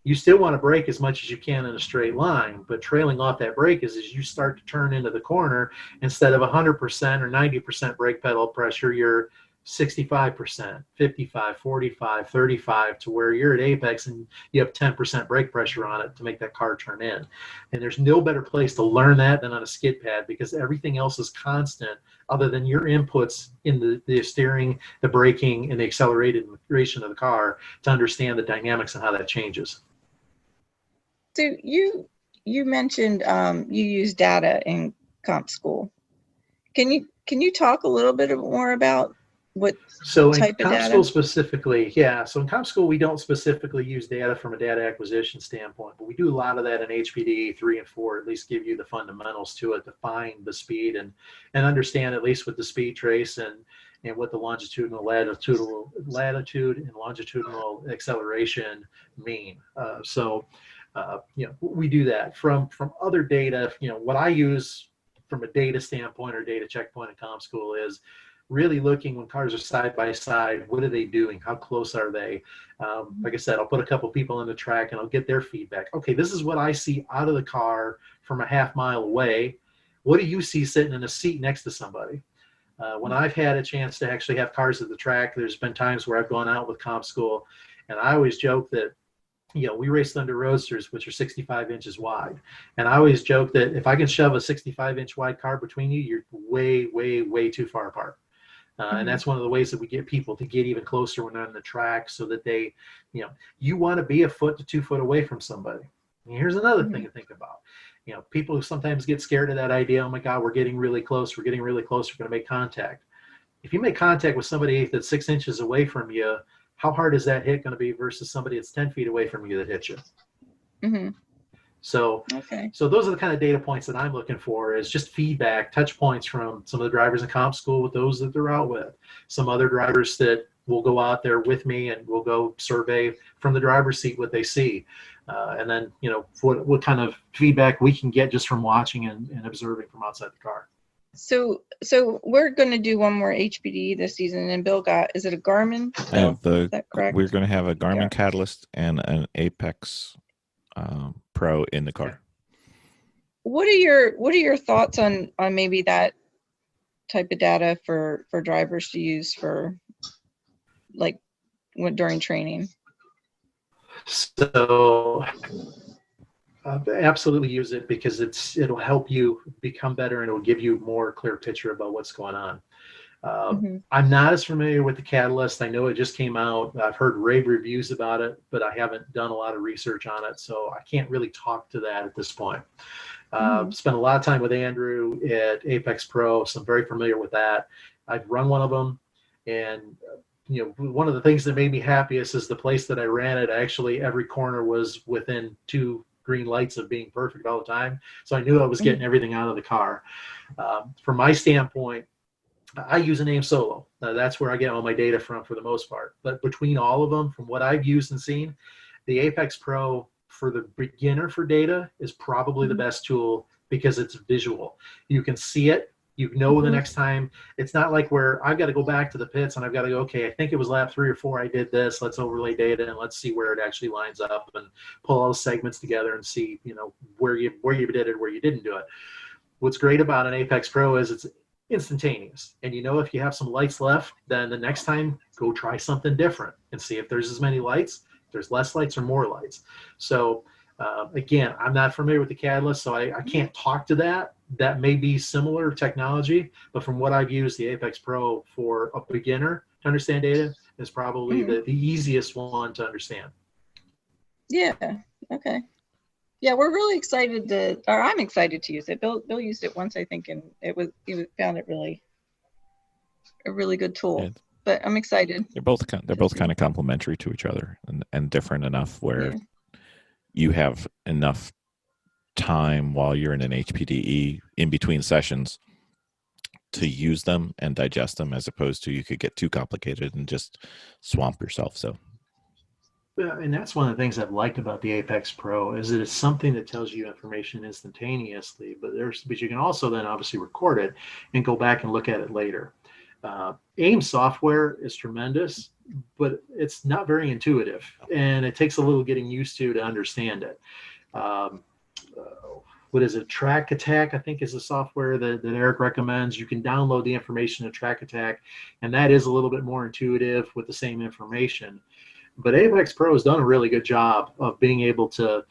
You still want to brake as much as you can in a straight line, but trailing off that brake is as you start to turn into the corner, instead of 100% or 90% brake pedal pressure, you're 65%, 55, 45, 35, to where you're at apex and you have 10% brake pressure on it to make that car turn in. And there's no better place to learn that than on a skid pad, because everything else is constant other than your inputs in the steering, the braking, and the acceleration of the car to understand the dynamics and how that changes. So you mentioned you use data in comp school. Can you talk a little bit more about what type of data? So in comp school specifically, so in comp school we don't specifically use data from a data acquisition standpoint, but we do a lot of that in HPDE 3 and 4, at least give you the fundamentals to it, to find the speed and understand at least what the speed trace and what the latitude and longitudinal acceleration mean. We do that from other data. What I use from a data standpoint or data checkpoint in comp school is really looking when cars are side by side, what are they doing? How close are they? Like I said, I'll put a couple people in the track and I'll get their feedback. Okay, this is what I see out of the car from a half mile away. What do you see sitting in a seat next to somebody? When I've had a chance to actually have cars at the track, there's been times where I've gone out with comp school, and I always joke that we race Thunder Roadsters, which are 65 inches wide. And I always joke that if I can shove a 65-inch wide car between you, you're way, way, way too far apart. And that's one of the ways that we get people to get even closer when they're on the track, so that they, you want to be a foot to 2 foot away from somebody. And here's another thing to think about. People who sometimes get scared of that idea, oh my God, we're getting really close, we're going to make contact. If you make contact with somebody that's 6 inches away from you, how hard is that hit going to be versus somebody that's 10 feet away from you that hits you? So those are the kind of data points that I'm looking for, is just feedback, touch points from some of the drivers in comp school with those that they're out with. Some other drivers that will go out there with me and we'll go survey from the driver's seat what they see. And then, what kind of feedback we can get just from watching and observing from outside the car. So we're going to do one more HPDE this season, and Bill is it a Garmin? Is that correct? We're going to have a Garmin Catalyst and an Apex Pro in the car. What are your thoughts on maybe that type of data for drivers to use for during training? So absolutely use it, because it'll help you become better and it'll give you more clear picture about what's going on. I'm not as familiar with the Catalyst. I know it just came out. I've heard rave reviews about it, but I haven't done a lot of research on it, so I can't really talk to that at this point. Spent a lot of time with Andrew at Apex Pro, so I'm very familiar with that. I've run one of them, and one of the things that made me happiest is the place that I ran it. Actually, every corner was within 2 green lights of being perfect all the time. So I knew I was getting everything out of the car. From my standpoint, I use an AIM Solo. That's where I get all my data from for the most part. But between all of them, from what I've used and seen, the Apex Pro for the beginner for data is probably the best tool, because it's visual. You can see it. The next time. It's not like where I've got to go back to the pits and I've got to go, okay, I think it was lap 3 or 4 I did this. Let's overlay data and let's see where it actually lines up and pull all the segments together and see, where you did it, where you didn't do it. What's great about an Apex Pro is it's instantaneous. And if you have some lights left, then the next time go try something different and see if there's as many lights, if there's less lights or more lights. So Again, I'm not familiar with the catalyst, so I can't talk to that. That may be similar technology, but from what I've used, the Apex Pro for a beginner to understand data is probably the easiest one to understand. Yeah. Okay. Yeah, we're really excited or I'm excited to use it. Bill used it once, I think, and he found it really a really good tool. Yeah. But I'm excited. They're both kind of complementary to each other and different enough where you have enough time while you're in an HPDE in between sessions to use them and digest them, as opposed to you could get too complicated and just swamp yourself. So. Yeah, and that's one of the things I've liked about the Apex Pro is that it's something that tells you information instantaneously, but you can also then obviously record it and go back and look at it later. AIM software is tremendous, but it's not very intuitive, and it takes a little getting used to understand it. What is it? Track Attack, I think, is the software that Eric recommends. You can download the information to Track Attack, and that is a little bit more intuitive with the same information. But Apex Pro has done a really good job of being able to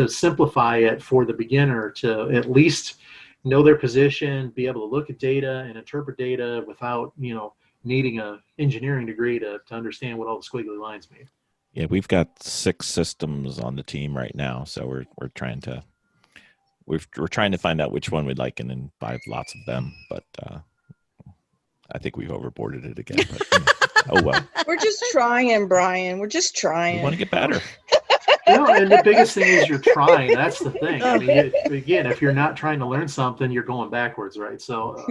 simplify it for the beginner to at least know their position, be able to look at data and interpret data without, needing an engineering degree to understand what all the squiggly lines mean. Yeah, we've got 6 systems on the team right now, so we're trying to find out which one we'd like and then buy lots of them. But I think we've overboarded it again. But, oh well. We're just trying, Brian. We're just trying. We want to get better. And the biggest thing is you're trying. That's the thing. I mean, again, if you're not trying to learn something, you're going backwards, right? So,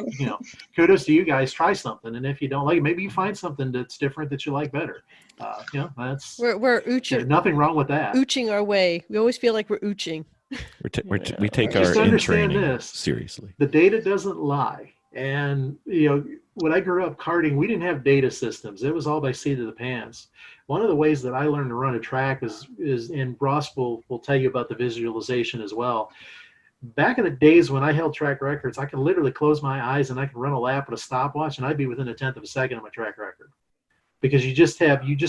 kudos to you guys. Try something, and if you don't like it, maybe you find something that's different that you like better. That's we're ooching. Nothing wrong with that. Ooching our way. We always feel like we're ooching. We take our in-training seriously. The data doesn't lie. And, when I grew up karting, we didn't have data systems. It was all by seat of the pants. One of the ways that I learned to run a track is and Ross will tell you about the visualization as well. Back in the days when I held track records, I could literally close my eyes and I could run a lap with a stopwatch and I'd be within 1/10 of a second of my track record. Because you just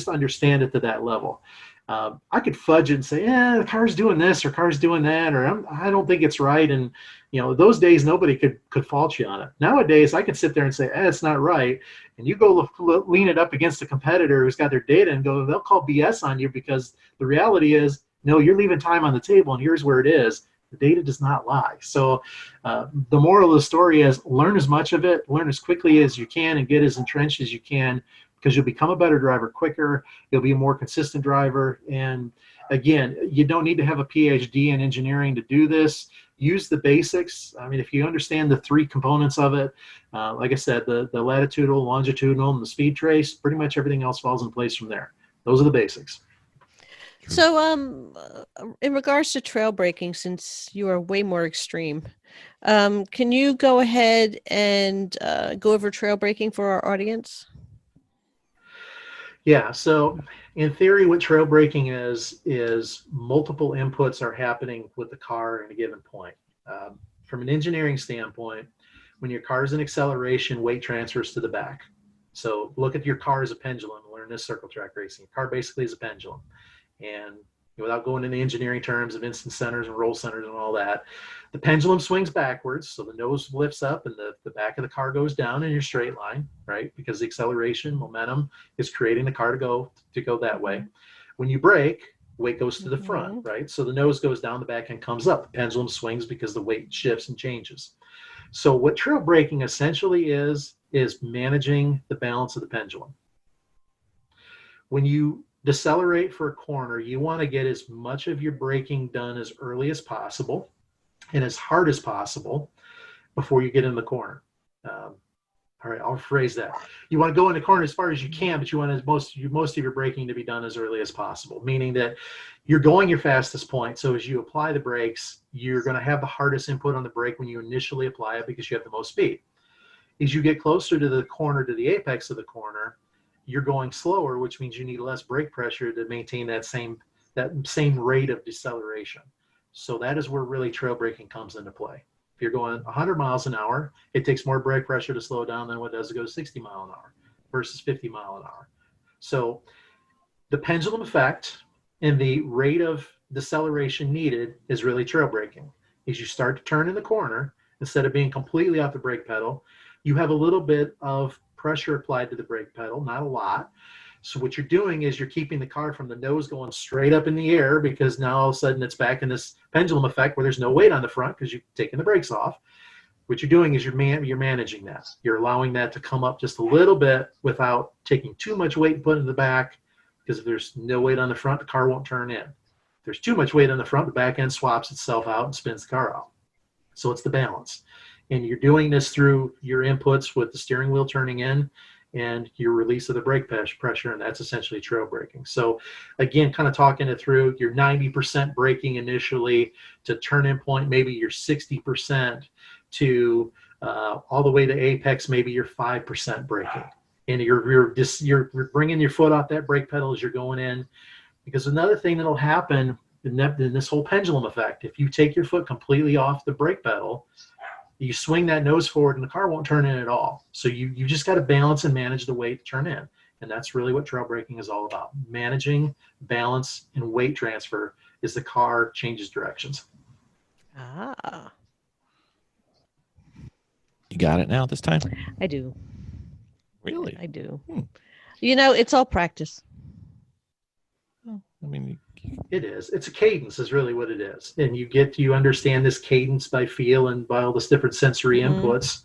understand it to that level. I could fudge it and say, the car's doing this or car's doing that, or I don't think it's right. And, those days, nobody could fault you on it. Nowadays, I could sit there and say, it's not right. And you go lean it up against a competitor who's got their data and they'll call BS on you because the reality is, no, you're leaving time on the table and here's where it is. The data does not lie. So the moral of the story is learn as much of it, learn as quickly as you can and get as entrenched as you can, because you'll become a better driver quicker. You'll be a more consistent driver. And again, you don't need to have a PhD in engineering to do this. Use the basics. I mean, if you understand the 3 components of it, like I said, the latitudinal, longitudinal, and the speed trace, pretty much everything else falls in place from there. Those are the basics. So in regards to trail braking, since you are way more extreme, can you go ahead and go over trail braking for our audience? Yeah, so in theory, what trail braking is multiple inputs are happening with the car at a given point. From an engineering standpoint, when your car is in acceleration, weight transfers to the back. So look at your car as a pendulum. We're in this circle track racing. Your car basically is a pendulum. And without going into engineering terms of instant centers and roll centers and all that, the pendulum swings backwards. So the nose lifts up and the back of the car goes down in your straight line, right? Because the acceleration momentum is creating the car to go that way. When you brake, weight goes to the front, right? So the nose goes down, the back end comes up. The pendulum swings because the weight shifts and changes. So what trail braking essentially is managing the balance of the pendulum. When you decelerate for a corner, you want to get as much of your braking done as early as possible and as hard as possible before you get in the corner. All right, I'll phrase that. You want to go in the corner as far as you can, but you want most of your braking to be done as early as possible, meaning that you're going your fastest point. So as you apply the brakes, you're going to have the hardest input on the brake when you initially apply it because you have the most speed. As you get closer to the corner, to the apex of the corner, you're going slower, which means you need less brake pressure to maintain that same rate of deceleration. So that is where really trail braking comes into play. If you're going 100 miles an hour, it takes more brake pressure to slow down than what it does to go 60 mile an hour versus 50 mile an hour. So the pendulum effect and the rate of deceleration needed is really trail braking. As you start to turn in the corner, instead of being completely off the brake pedal, you have a little bit of pressure applied to the brake pedal, not a lot. So what you're doing is you're keeping the car from the nose going straight up in the air, because now all of a sudden it's back in this pendulum effect where there's no weight on the front because you've taken the brakes off. What you're doing is you're managing that. You're allowing that to come up just a little bit without taking too much weight and putting it in the back, because if there's no weight on the front, the car won't turn in. If there's too much weight on the front, the back end swaps itself out and spins the car out. So it's the balance. And you're doing this through your inputs with the steering wheel turning in and your release of the brake pressure, and that's essentially trail braking. So again, kind of talking it through, your 90% braking initially to turn-in point, maybe you're 60% to all the way to apex, maybe you're 5% braking. And you're bringing your foot off that brake pedal as you're going in. Because another thing that'll happen in this whole pendulum effect, if you take your foot completely off the brake pedal, you swing that nose forward and the car won't turn in at all. So you just got to balance and manage the weight to turn in. And that's really what trail braking is all about. Managing balance and weight transfer as the car changes directions. Ah, You got it now this time? I do. Really? I do. Hmm. It's all practice. I mean, It is. It's a cadence is really what it is. And you understand this cadence by feel and by all this different sensory inputs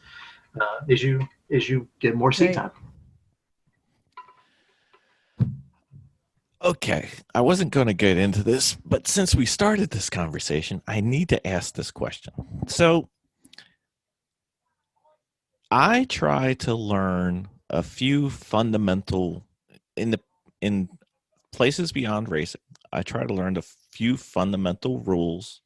as you get more seat time. okay, I wasn't going to get into this, but since we started this conversation, I need to ask this question. So I try to learn a few fundamental in places beyond racing. I try to learn a few fundamental rules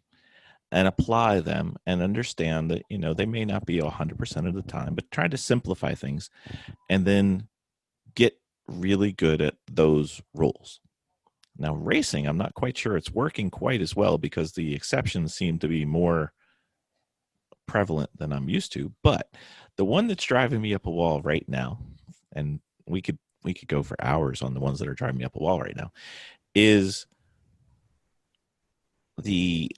and apply them and understand that, they may not be 100% of the time, but try to simplify things and then get really good at those rules. Now, racing, I'm not quite sure it's working quite as well because the exceptions seem to be more prevalent than I'm used to. But the one that's driving me up a wall right now, and we could go for hours on the ones that are driving me up a wall right now, is the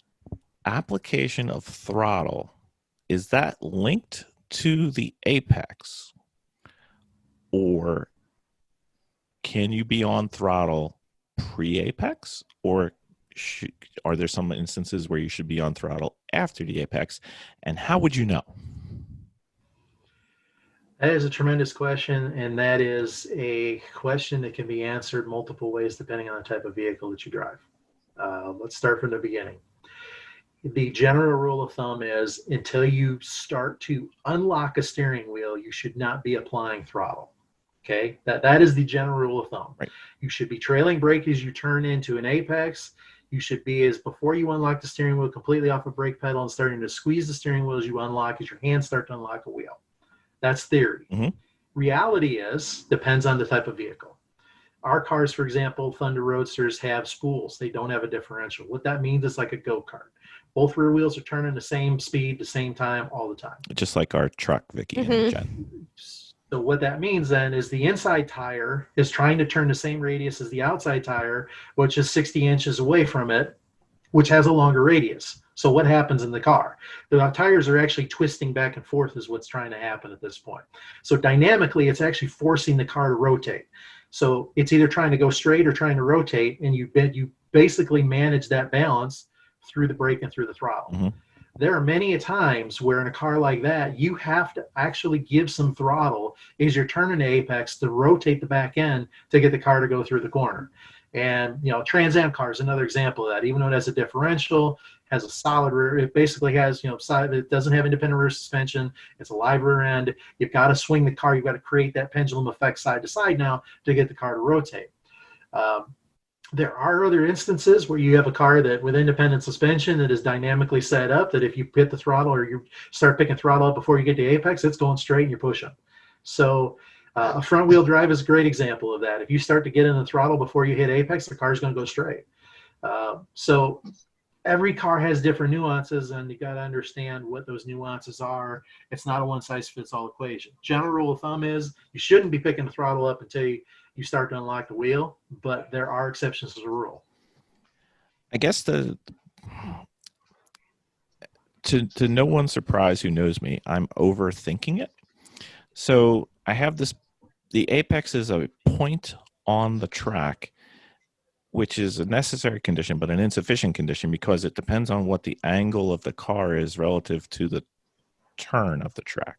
application of throttle. Is that linked to the apex, or can you be on throttle pre-apex, or are there some instances where you should be on throttle after the apex, and how would you know? That is a tremendous question, and that is a question that can be answered multiple ways depending on the type of vehicle that you drive. Let's start from the beginning. The general rule of thumb is until you start to unlock a steering wheel, you should not be applying throttle. Okay, that is the general rule of thumb. Right. You should be trailing brake as you turn into an apex. You should be, as before you unlock the steering wheel, completely off a brake pedal and starting to squeeze the steering wheel as you unlock, as your hands start to unlock a wheel. That's theory. Mm-hmm. Reality depends on the type of vehicle. Our cars, for example, Thunder Roadsters, have spools. They don't have a differential. What that means is like a go-kart. Both rear wheels are turning the same speed, the same time, all the time. Just like our truck, Vicky and Jen. So what that means then is the inside tire is trying to turn the same radius as the outside tire, which is 60 inches away from it, which has a longer radius. So what happens in the car? The tires are actually twisting back and forth is what's trying to happen at this point. So dynamically, it's actually forcing the car to rotate. So it's either trying to go straight or trying to rotate, and you basically manage that balance through the brake and through the throttle. Mm-hmm. There are many times where in a car like that, you have to actually give some throttle as you're turning the apex to rotate the back end to get the car to go through the corner. And, Trans Am car is another example of that. Even though it has a differential, has a solid rear, it basically has, it doesn't have independent rear suspension. It's a live rear end. You've got to swing the car. You've got to create that pendulum effect side to side now to get the car to rotate. There are other instances where you have a car that with independent suspension that is dynamically set up that if you hit the throttle or you start picking throttle up before you get to apex, it's going straight and you're pushing. So a front wheel drive is a great example of that. If you start to get in the throttle before you hit apex, the car's going to go straight. So every car has different nuances, and you got to understand what those nuances are. It's not a one-size-fits-all equation. General rule of thumb is you shouldn't be picking the throttle up until you start to unlock the wheel, but there are exceptions to the rule. I guess to no one's surprise who knows me, I'm overthinking it. So I have this, the apex is a point on the track, which is a necessary condition, but an insufficient condition because it depends on what the angle of the car is relative to the turn of the track.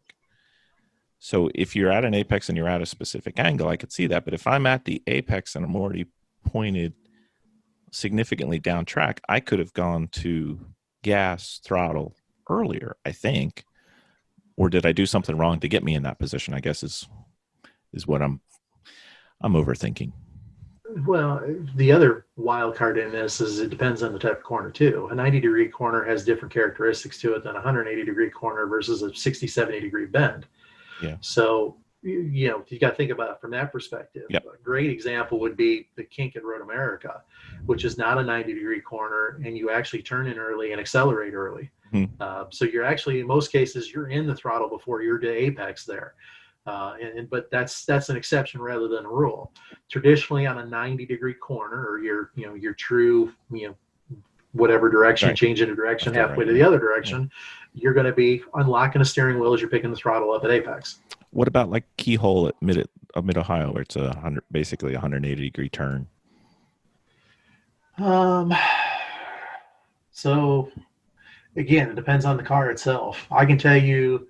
So if you're at an apex and you're at a specific angle, I could see that. But if I'm at the apex and I'm already pointed significantly down track, I could have gone to gas throttle earlier, I think. Or did I do something wrong to get me in that position? I guess is what I'm overthinking. Well, the other wild card in this is it depends on the type of corner too. A 90-degree corner has different characteristics to it than a 180-degree corner versus a 60, 70-degree bend. Yeah. So, you got to think about it from that perspective. Yep. A great example would be the kink in Road America, which is not a 90-degree corner, and you actually turn in early and accelerate early. So you're actually, in most cases, you're in the throttle before you're to apex there. But that's an exception rather than a rule. Traditionally, on a 90-degree corner, or your true, whatever direction, right. Change in a direction That's halfway right, to the other direction, you're going to be unlocking a steering wheel as you're picking the throttle up at apex. What about like Keyhole at Mid Ohio, where it's basically a 180-degree turn? So again, it depends on the car itself. I can tell you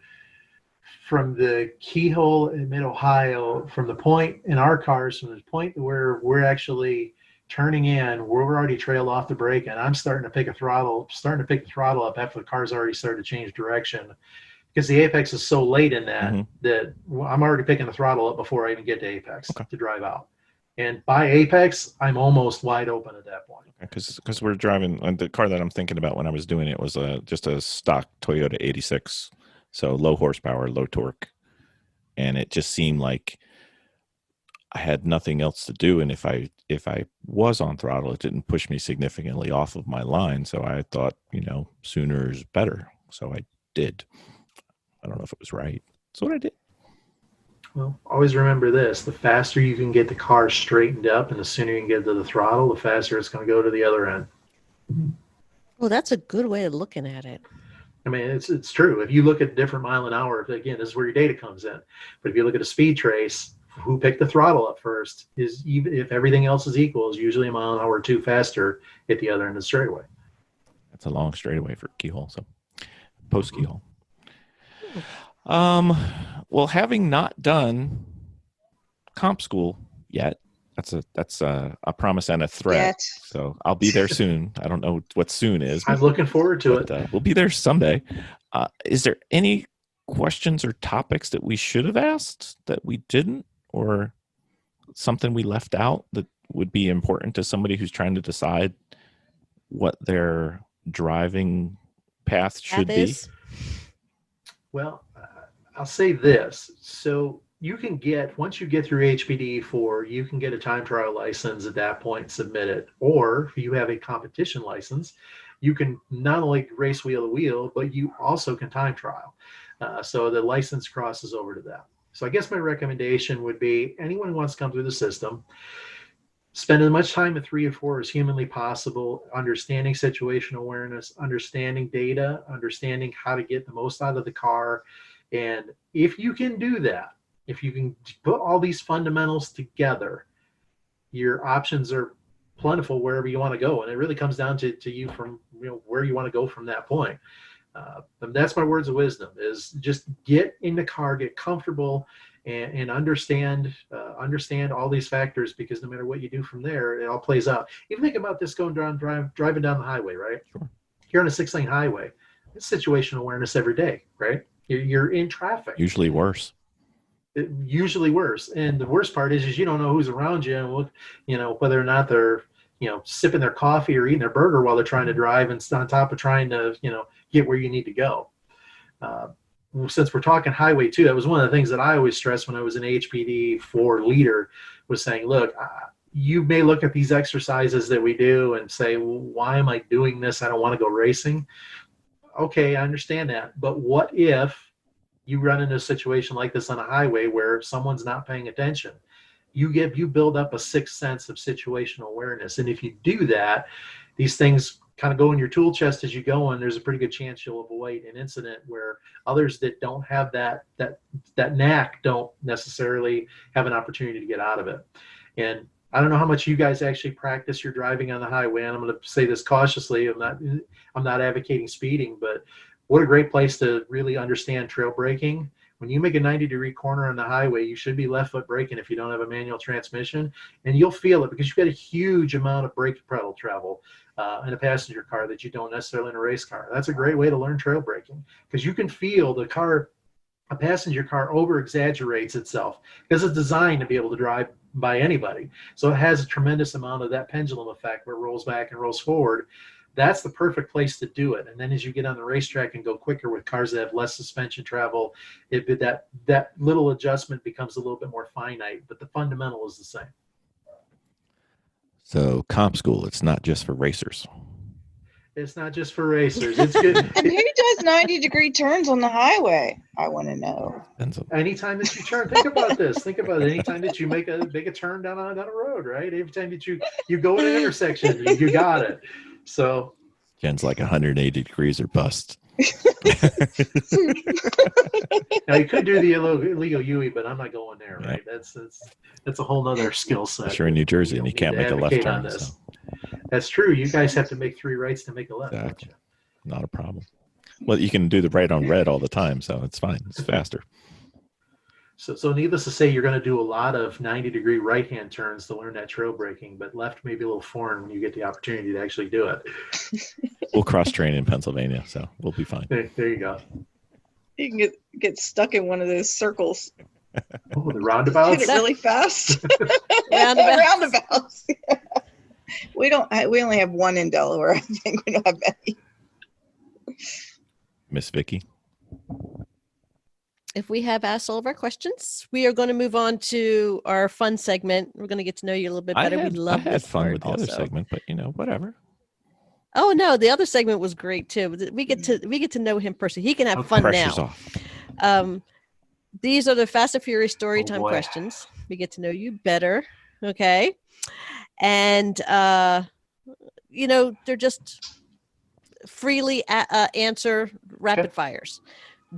from the Keyhole in Mid Ohio, from the point in our cars, from the point where we're actually turning in, we're already trailed off the brake, and I'm starting to pick the throttle up after the car's already started to change direction, because the apex is so late in that that I'm already picking the throttle up before I even get to apex to drive out. And by apex, I'm almost wide open at that point. Because we're driving, and the car that I'm thinking about when I was doing it was just a stock Toyota 86, so low horsepower, low torque, and it just seemed like I had nothing else to do. And if I was on throttle, it didn't push me significantly off of my line. So I thought, sooner is better. So I did. I don't know if it was right. That's what I did. Well, always remember this: the faster you can get the car straightened up and the sooner you can get to the throttle, the faster it's going to go to the other end. Well, that's a good way of looking at it. I mean, it's true. If you look at different mile an hour, again, this is where your data comes in. But if you look at a speed trace, who picked the throttle up first is, even if everything else is equal, is usually a mile an hour or two faster at the other end of the straightaway. That's a long straightaway for Keyhole. So post Keyhole. Well, having not done comp school yet, that's a promise and a threat. Yet. So I'll be there soon. I don't know what soon is. I'm looking forward to it. We'll be there someday. Is there any questions or topics that we should have asked that we didn't, or something we left out that would be important to somebody who's trying to decide what their driving path should be? Well, I'll say this. So you can get, once you get through HPDE 4, you can get a time trial license at that point and submit it. Or if you have a competition license, you can not only race wheel to wheel, but you also can time trial. So the license crosses over to that. So I guess my recommendation would be anyone who wants to come through the system, spend as much time at 3 or 4 as humanly possible, understanding situational awareness, understanding data, understanding how to get the most out of the car. And if you can do that, if you can put all these fundamentals together, your options are plentiful wherever you want to go. And it really comes down to you from where you want to go from that point. And that's my words of wisdom, is just get in the car, get comfortable, and understand all these factors, because no matter what you do from there, it all plays out. Even think about this going driving down the highway, right? Sure. You're on a 6-lane highway. It's situational awareness every day, right? You're in traffic. Usually worse. Usually worse. And the worst part is you don't know who's around you, and whether or not they're sipping their coffee or eating their burger while they're trying to drive, and on top of trying to get where you need to go. Since we're talking highway too, that was one of the things that I always stressed when I was an HPDE 4 leader, was saying, look, you may look at these exercises that we do and say, well, why am I doing this? I don't want to go racing. Okay, I understand that. But what if you run into a situation like this on a highway where someone's not paying attention? You build up a sixth sense of situational awareness. And if you do that, these things kind of go in your tool chest as you go, and there's a pretty good chance you'll avoid an incident where others that don't have that knack don't necessarily have an opportunity to get out of it. And I don't know how much you guys actually practice your driving on the highway, and I'm going to say this cautiously. I'm not advocating speeding, but what a great place to really understand trail braking. When you make a 90-degree corner on the highway, you should be left foot braking if you don't have a manual transmission, and you'll feel it because you've got a huge amount of brake pedal travel in a passenger car that you don't necessarily in a race car. That's a great way to learn trail braking because you can feel a passenger car over exaggerates itself because it's designed to be able to drive by anybody. So it has a tremendous amount of that pendulum effect where it rolls back and rolls forward. That's the perfect place to do it. And then as you get on the racetrack and go quicker with cars that have less suspension travel, that little adjustment becomes a little bit more finite, but the fundamental is the same. So comp school, it's not just for racers. It's not just for racers. It's good. And who does 90-degree turns on the highway? I want to know. Anytime that you turn, think about this. Think about it. Anytime that you make a turn down a road, right? Every time that you go at an intersection, you got it. So Jen's like 180 degrees or bust. Now you could do the illegal UE, but I'm not going there, right? That's a whole nother skill set. You're in New Jersey and you can't make a left turn. So. That's true. You guys have to make 3 rights to make a left. Exactly. Not a problem. Well, you can do the right on red all the time, so it's fine. It's faster. So needless to say, you're going to do a lot of 90-degree right-hand turns to learn that trail braking, but left may be a little foreign when you get the opportunity to actually do it. We'll cross-train in Pennsylvania, so we'll be fine. There you go. You can get stuck in one of those circles. Oh, the roundabouts? Hit it really fast. Roundabouts. We only have one in Delaware. I think we don't have many. Miss Vicky. If we have asked all of our questions, we are going to move on to our fun segment. We're going to get to know you a little bit better. I love had this fun part with the other also. segment, but whatever. Oh no, the other segment was great too. We get to know him personally. He can have fun Pressure's now. off. These are the Fast and Furious story time boy. questions. We get to know you better. Okay. And, they're just freely answer rapid fires,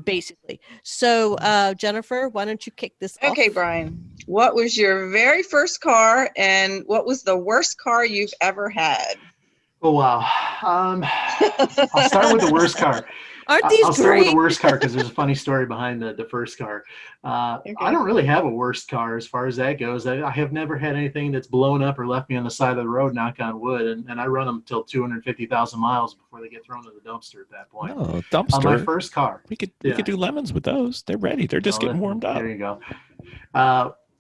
basically. So, Jennifer, why don't you kick this off? Okay, Brian. What was your very first car and what was the worst car you've ever had? Oh, wow. I'll start with the worst car. Aren't these I'll start with the great? worst car because there's a funny story behind the first car. Okay. I don't really have a worst car as far as that goes. I have never had anything that's blown up or left me on the side of the road, knock on wood, and I run them till 250,000 miles before they get thrown in the dumpster at that point. No, dumpster. On my first car. We could do lemons with those. They're ready. They're just getting warmed up. There you go.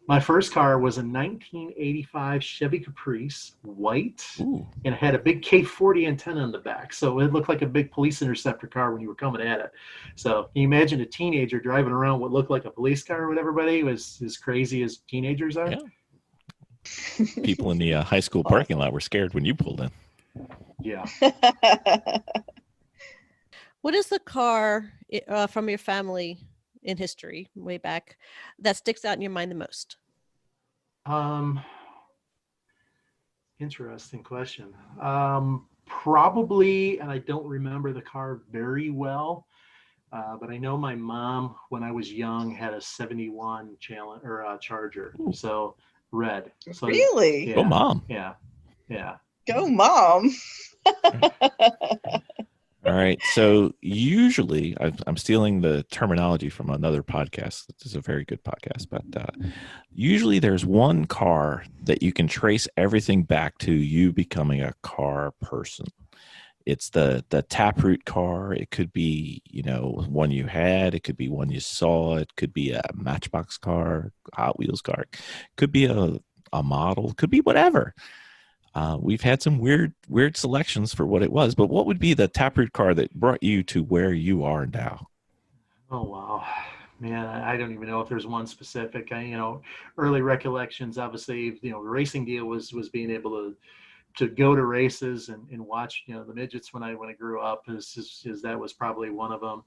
My first car was a 1985 Chevy Caprice, white, Ooh. and it had a big K40 antenna in the back. So it looked like a big police interceptor car when you were coming at it. So can you imagine a teenager driving around what looked like a police car with everybody? Was as crazy as teenagers are. Yeah. People in the high school parking lot were scared when you pulled in. Yeah. What is the car from your family in history way back that sticks out in your mind the most? Interesting question. Probably, and I don't remember the car very well, but I know my mom, when I was young, had a 71 Charger. Ooh. So red. So, Really? Yeah, Oh, Mom. Yeah. Go, Mom. All right. So usually I'm stealing the terminology from another podcast. This is a very good podcast, but usually there's one car that you can trace everything back to you becoming a car person. It's the taproot car. It could be, one you had. It could be one you saw. It could be a Matchbox car, Hot Wheels car. It could be a model. It could be whatever. We've had some weird selections for what it was, but what would be the taproot car that brought you to where you are now? Oh, wow. Man, I don't even know if there's one specific. Early recollections, obviously, the racing deal was being able to go to races and watch, the midgets when I grew up, is that was probably one of them.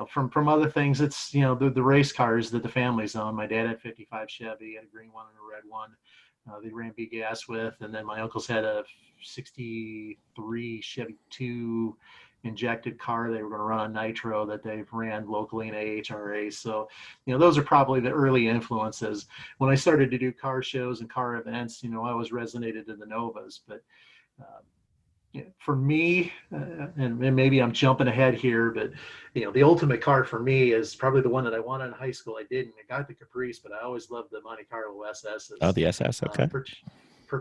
From other things, it's, the race cars that the families own. My dad had 55 Chevy, had a green one and a red one. they ran B gas with, and then my uncles had a 63 Chevy 2 injected car they were going to run on nitro that they've ran locally in AHRA. So, those are probably the early influences. When I started to do car shows and car events, I always resonated in the Novas. But for me, and maybe I'm jumping ahead here, but the ultimate car for me is probably the one that I wanted in high school. I didn't. I got the Caprice, but I always loved the Monte Carlo SSs. Oh, the SS. Okay.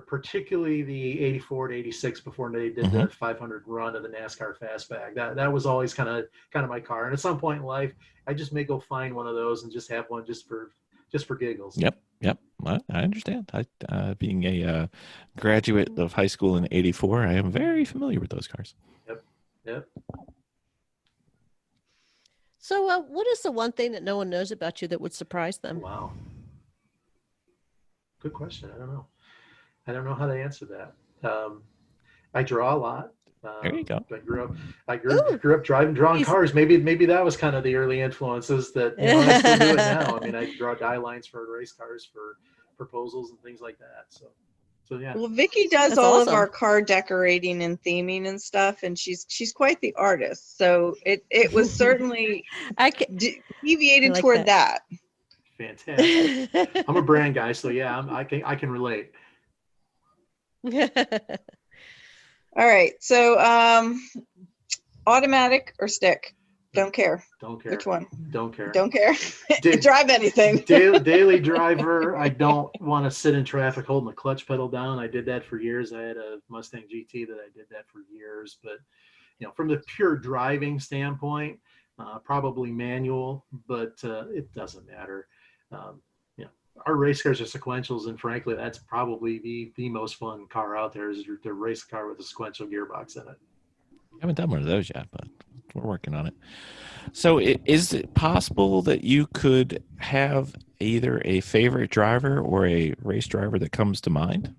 Particularly the 84 to 86 before they did the 500 run of the NASCAR Fastback. That was always kind of my car. And at some point in life, I just may go find one of those and just have one just for giggles. Yep. Well, I understand. Being a graduate of high school in '84, I am very familiar with those cars. Yep. So, what is the one thing that no one knows about you that would surprise them? Wow. Good question. I don't know how to answer that. I draw a lot. There you go. I grew up drawing cars. Maybe that was kind of the early influences that I still do it now. I mean, I draw die lines for race cars, for proposals and things like that. So yeah. Well, Vicky does That's all awesome. of our car decorating and theming and stuff, and she's quite the artist. So it was certainly deviated like toward that. Fantastic. I'm a brand guy, so yeah, I can relate. All right. So automatic or stick? Don't care. Don't care. Which one? Don't care. Don't care. Drive anything. Daily driver. I don't want to sit in traffic holding the clutch pedal down. I did that for years. I had a Mustang GT that I did that for years. But from the pure driving standpoint, probably manual, but it doesn't matter. Our race cars are sequentials, and frankly, that's probably the most fun car out there is the race car with a sequential gearbox in it. I haven't done one of those yet, but we're working on it. So is it possible that you could have either a favorite driver or a race driver that comes to mind?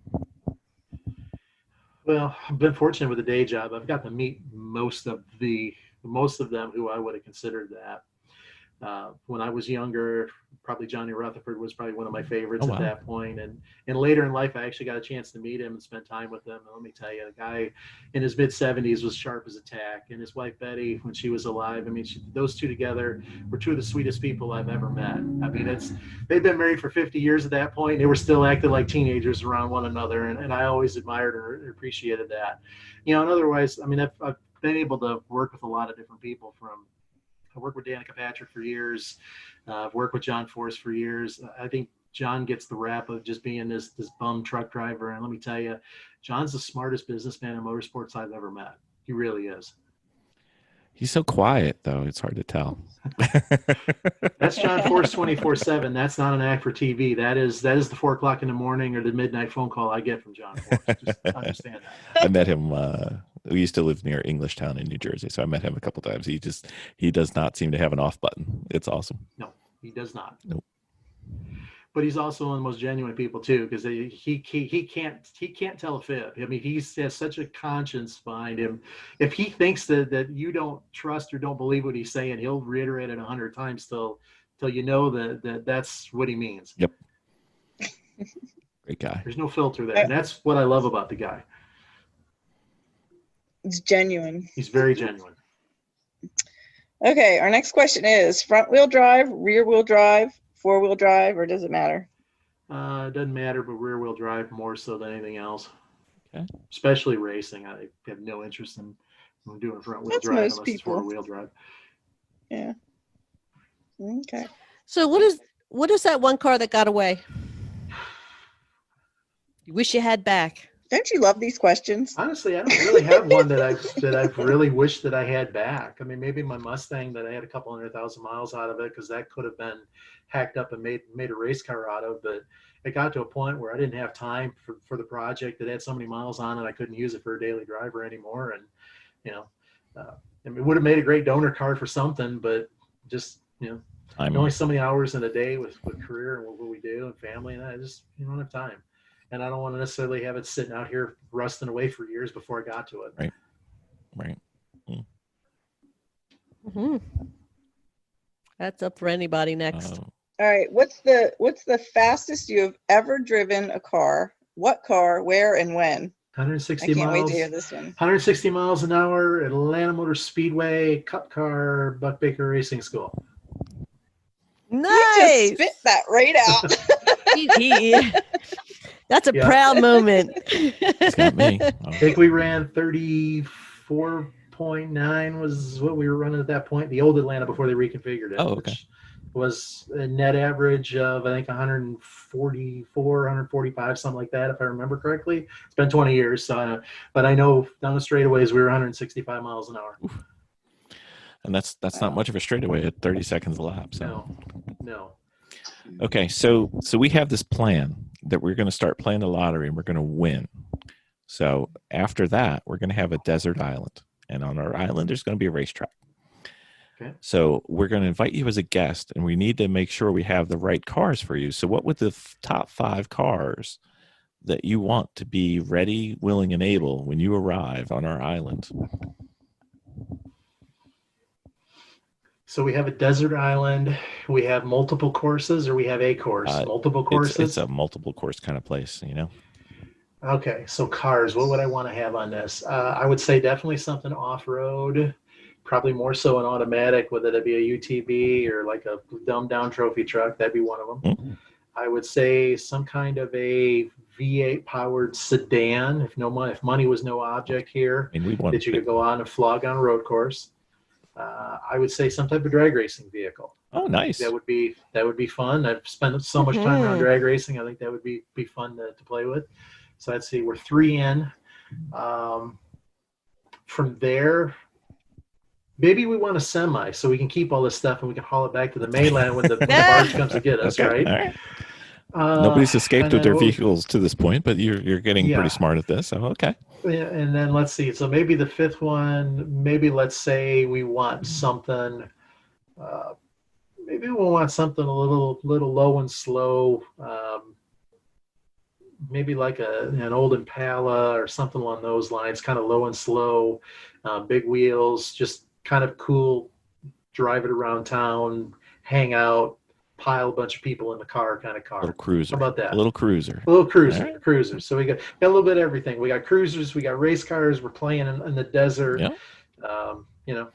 Well, I've been fortunate with the day job. I've got to meet most of them who I would have considered that. When I was younger, probably Johnny Rutherford was probably one of my favorites at that point. And later in life, I actually got a chance to meet him and spend time with him. And let me tell you, the guy in his mid-70s was sharp as a tack. And his wife, Betty, when she was alive, I mean, those two together were two of the sweetest people I've ever met. I mean, they've been married for 50 years at that point. And they were still acting like teenagers around one another. And I always admired and appreciated that. And otherwise, I mean, I've been able to work with a lot of different people I worked with Danica Patrick for years. I've worked with John Force for years. I think John gets the rap of just being this bum truck driver. And let me tell you, John's the smartest businessman in motorsports I've ever met. He really is. He's so quiet, though. It's hard to tell. That's John Force 24/7. That's not an act for TV. That is the 4 o'clock in the morning or the midnight phone call I get from John Force. Just understand that. I met him. We used to live near Englishtown in New Jersey, so I met him a couple times. He does not seem to have an off button. It's awesome. No, he does not. Nope. But he's also one of the most genuine people too, because he can't tell a fib. I mean, he has such a conscience behind him. If he thinks that you don't trust or don't believe what he's saying, he'll reiterate it 100 times till you know that that's what he means. Yep. Great guy. There's no filter there. And that's what I love about the guy. It's genuine. He's very genuine. Okay, our next question is front wheel drive, rear wheel drive, 4-wheel drive, or does it matter? It doesn't matter, but rear wheel drive more so than anything else. Okay. Especially racing. I have no interest in doing front wheel drive unless it's 4-wheel drive. Yeah. Okay. So what is that one car that got away? You wish you had back. Don't you love these questions? Honestly, I don't really have one that I've really wished that I had back. I mean, maybe my Mustang that I had a couple 100,000 miles out of it, because that could have been hacked up and made a race car out of. But it got to a point where I didn't have time for the project. It had so many miles on it, I couldn't use it for a daily driver anymore. And I mean, it would have made a great donor car for something, but just only so many hours in a day with career and what we do and family, and I just don't have time. And I don't want to necessarily have it sitting out here rusting away for years before I got to it. Right. Mm-hmm. That's up for anybody next. All right. What's the fastest you have ever driven a car? What car, where, and when? 160 I can't wait miles. to hear this one. 160 miles an hour, Atlanta Motor Speedway, Cup Car, Buck Baker Racing School. Nice. He just spit that right out. That's a Yeah. proud moment. It's got me. I think we ran 34.9 was what we were running at that point. The old Atlanta before they reconfigured it. Oh, okay. Which was a net average of, I think, 144, 145, something like that, if I remember correctly. It's been 20 years. So, but I know down the straightaways, we were 165 miles an hour. And that's not much of a straightaway at 30 seconds a lap. So No. okay, so we have this plan that we're going to start playing the lottery and we're going to win. So after that, we're going to have a desert island, and on our island there's going to be a racetrack. Okay. So we're going to invite you as a guest, and we need to make sure we have the right cars for you. So what would the top 5 cars that you want to be ready, willing, and able when you arrive on our island? So we have a desert island. We have multiple courses, or we have a course? Multiple courses? It's a multiple course kind of place, you know? Okay, so cars, what would I want to have on this? I would say definitely something off-road, probably more so an automatic, whether that be a UTV or like a dumbed-down trophy truck. That'd be one of them. Mm-hmm. I would say some kind of a V8-powered sedan, if money was no object here, I mean, we want that you could go on and flog on a road course. I would say some type of drag racing vehicle. Oh, nice. That would be fun. I've spent so much time around drag racing. I think that would be fun to play with. So I'd say we're 3 in. From there, maybe we want a semi so we can keep all this stuff and we can haul it back to the mainland when the barge comes to get us, Okay, right? all right. Nobody's escaped with their then vehicles to this point, but you're getting pretty smart at this. So okay. Yeah, and then let's see. So maybe the 5th one, maybe let's say we want something. Maybe we'll want something a little low and slow. Maybe like an old Impala or something along those lines, kind of low and slow, big wheels, just kind of cool, drive it around town, hang out, pile a bunch of people in the car kind of car. A little cruiser. How about that? A little cruiser. Cruiser. So we got a little bit of everything. We got cruisers, we got race cars, we're playing in the desert. Yeah.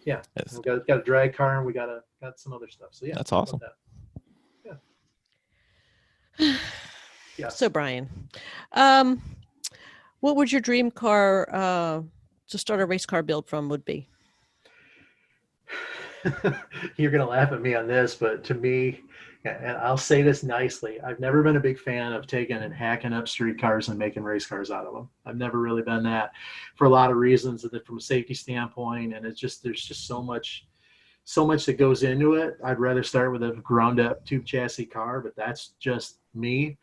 Yes. We got a drag car, and we got some other stuff. So yeah. That's awesome. That? Yeah. Yeah. So Brian, what would your dream car to start a race car build from would be? You're going to laugh at me on this, but to me, and I'll say this nicely, I've never been a big fan of taking and hacking up street cars and making race cars out of them. I've never really been that for a lot of reasons, from a safety standpoint, and there's just so much that goes into it. I'd rather start with a ground up tube chassis car, but that's just me.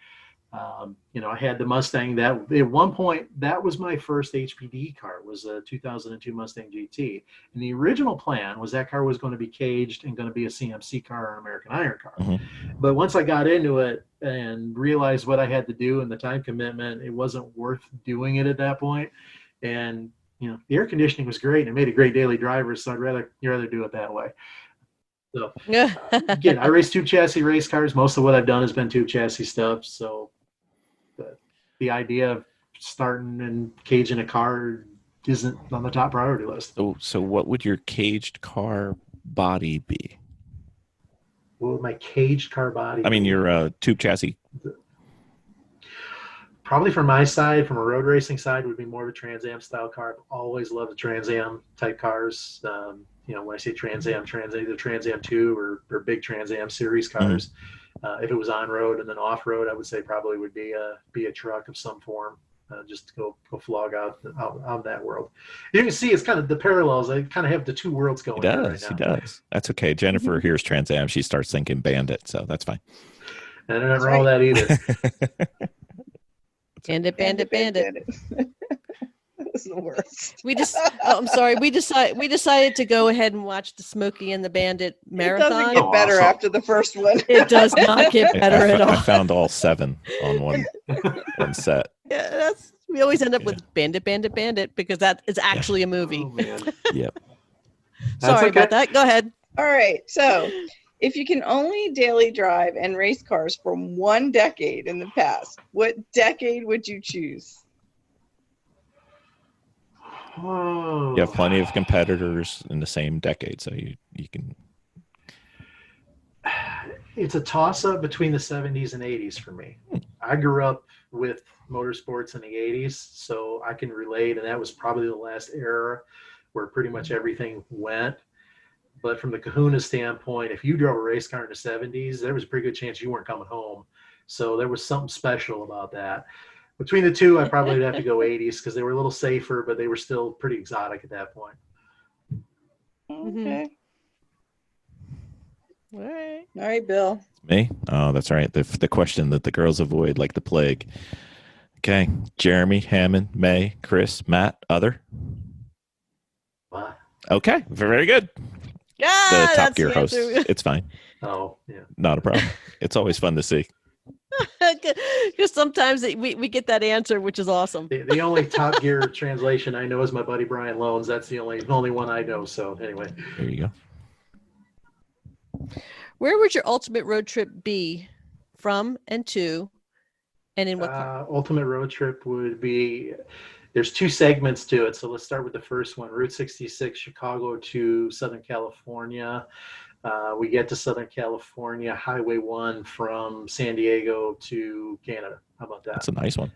I had the Mustang that at one point, that was my first HPDE car, was a 2002 Mustang GT. And the original plan was that car was going to be caged and going to be a CMC car or an American Iron car. Mm-hmm. But once I got into it and realized what I had to do and the time commitment, it wasn't worth doing it at that point. And, the air conditioning was great and it made a great daily driver. So I'd rather do it that way. So again, I race tube chassis race cars. Most of what I've done has been tube chassis stuff. So the idea of starting and caging a car isn't on the top priority list. So what would your caged car body be? What would my caged car body I mean, be? your tube chassis. Probably from my side, from a road racing side, would be more of a Trans Am style car. I've always loved the Trans Am type cars. When I say Trans Am, either Trans Am 2 or big Trans Am series cars. Mm-hmm. If it was on road and then off road, I would say probably would be a truck of some form, just to go flog out that world. You can see it's kind of the parallels. I kind of have the two worlds going. He does. That's okay. Jennifer hears Trans Am, she starts thinking Bandit, so that's fine. I don't ever all that either. Bandit. That was the worst. I'm sorry. We decided to go ahead and watch the Smokey and the Bandit marathon. It doesn't get better after the first one. It does not get better at all. I found all 7 on one set. Yeah, we always end up with Bandit because that is actually a movie. Oh, man. Yep. Sorry about that. Go ahead. All right. So If you can only daily drive and race cars from one decade in the past, what decade would you choose? Oh. You have plenty of competitors in the same decade, so you can. It's a toss-up between the 70s and 80s for me. I grew up with motorsports in the 80s, so I can relate, and that was probably the last era where pretty much everything went. But from the kahuna standpoint, if you drove a race car in the 70s, there was a pretty good chance you weren't coming home. So there was something special about that. Between the two, I probably would have to go 80s because they were a little safer, but they were still pretty exotic at that point. Okay. All right. All right, Bill. Me? Oh, that's right. The question that the girls avoid like the plague. Okay. Jeremy, Hammond, May, Chris, Matt, other. What? Okay. Very good. Yeah, The Top that's Gear the host. answer. It's fine. Oh, yeah. Not a problem. It's always fun to see. Because sometimes we get that answer, which is awesome. The only Top Gear translation I know is my buddy Brian Loans. That's the only one I know. So anyway. There you go. Where would your ultimate road trip be from and to, and in what car? Ultimate road trip would be, there's two segments to it. So let's start with the first one, Route 66, Chicago to Southern California. We get to Southern California, Highway 1 from San Diego to Canada. How about that? That's a nice one.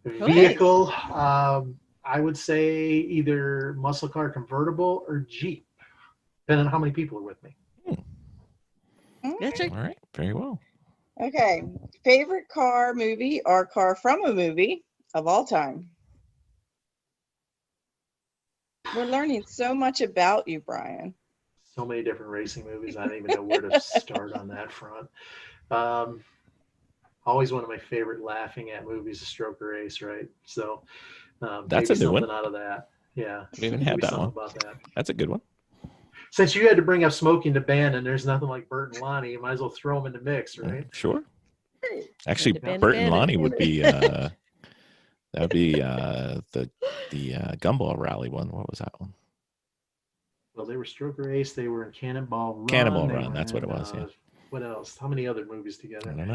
Vehicle, I would say either muscle car convertible or Jeep, depending on how many people are with me. That's All right. Very well. Okay. Favorite car, movie, or car from a movie of all time? We're learning so much about you, Brian. So many different racing movies. I don't even know where to start on that front. Always one of my favorite laughing at movies is Stroker Race, right? So That's maybe a new one. something out of that. Yeah. We haven't had Maybe that something one. about that. That's a good one. Since you had to bring up Smoking the Bandit, and there's nothing like Bert and Lonnie, you might as well throw them in the mix, right? Sure. Actually, Bandit, Bert and Bandit. Lonnie would be that would be the Gumball Rally one. What was that one? Well, they were Stroker Race. They were in Cannonball Run. Cannonball they Run, were that's what it was, yeah. What else? How many other movies I together? don't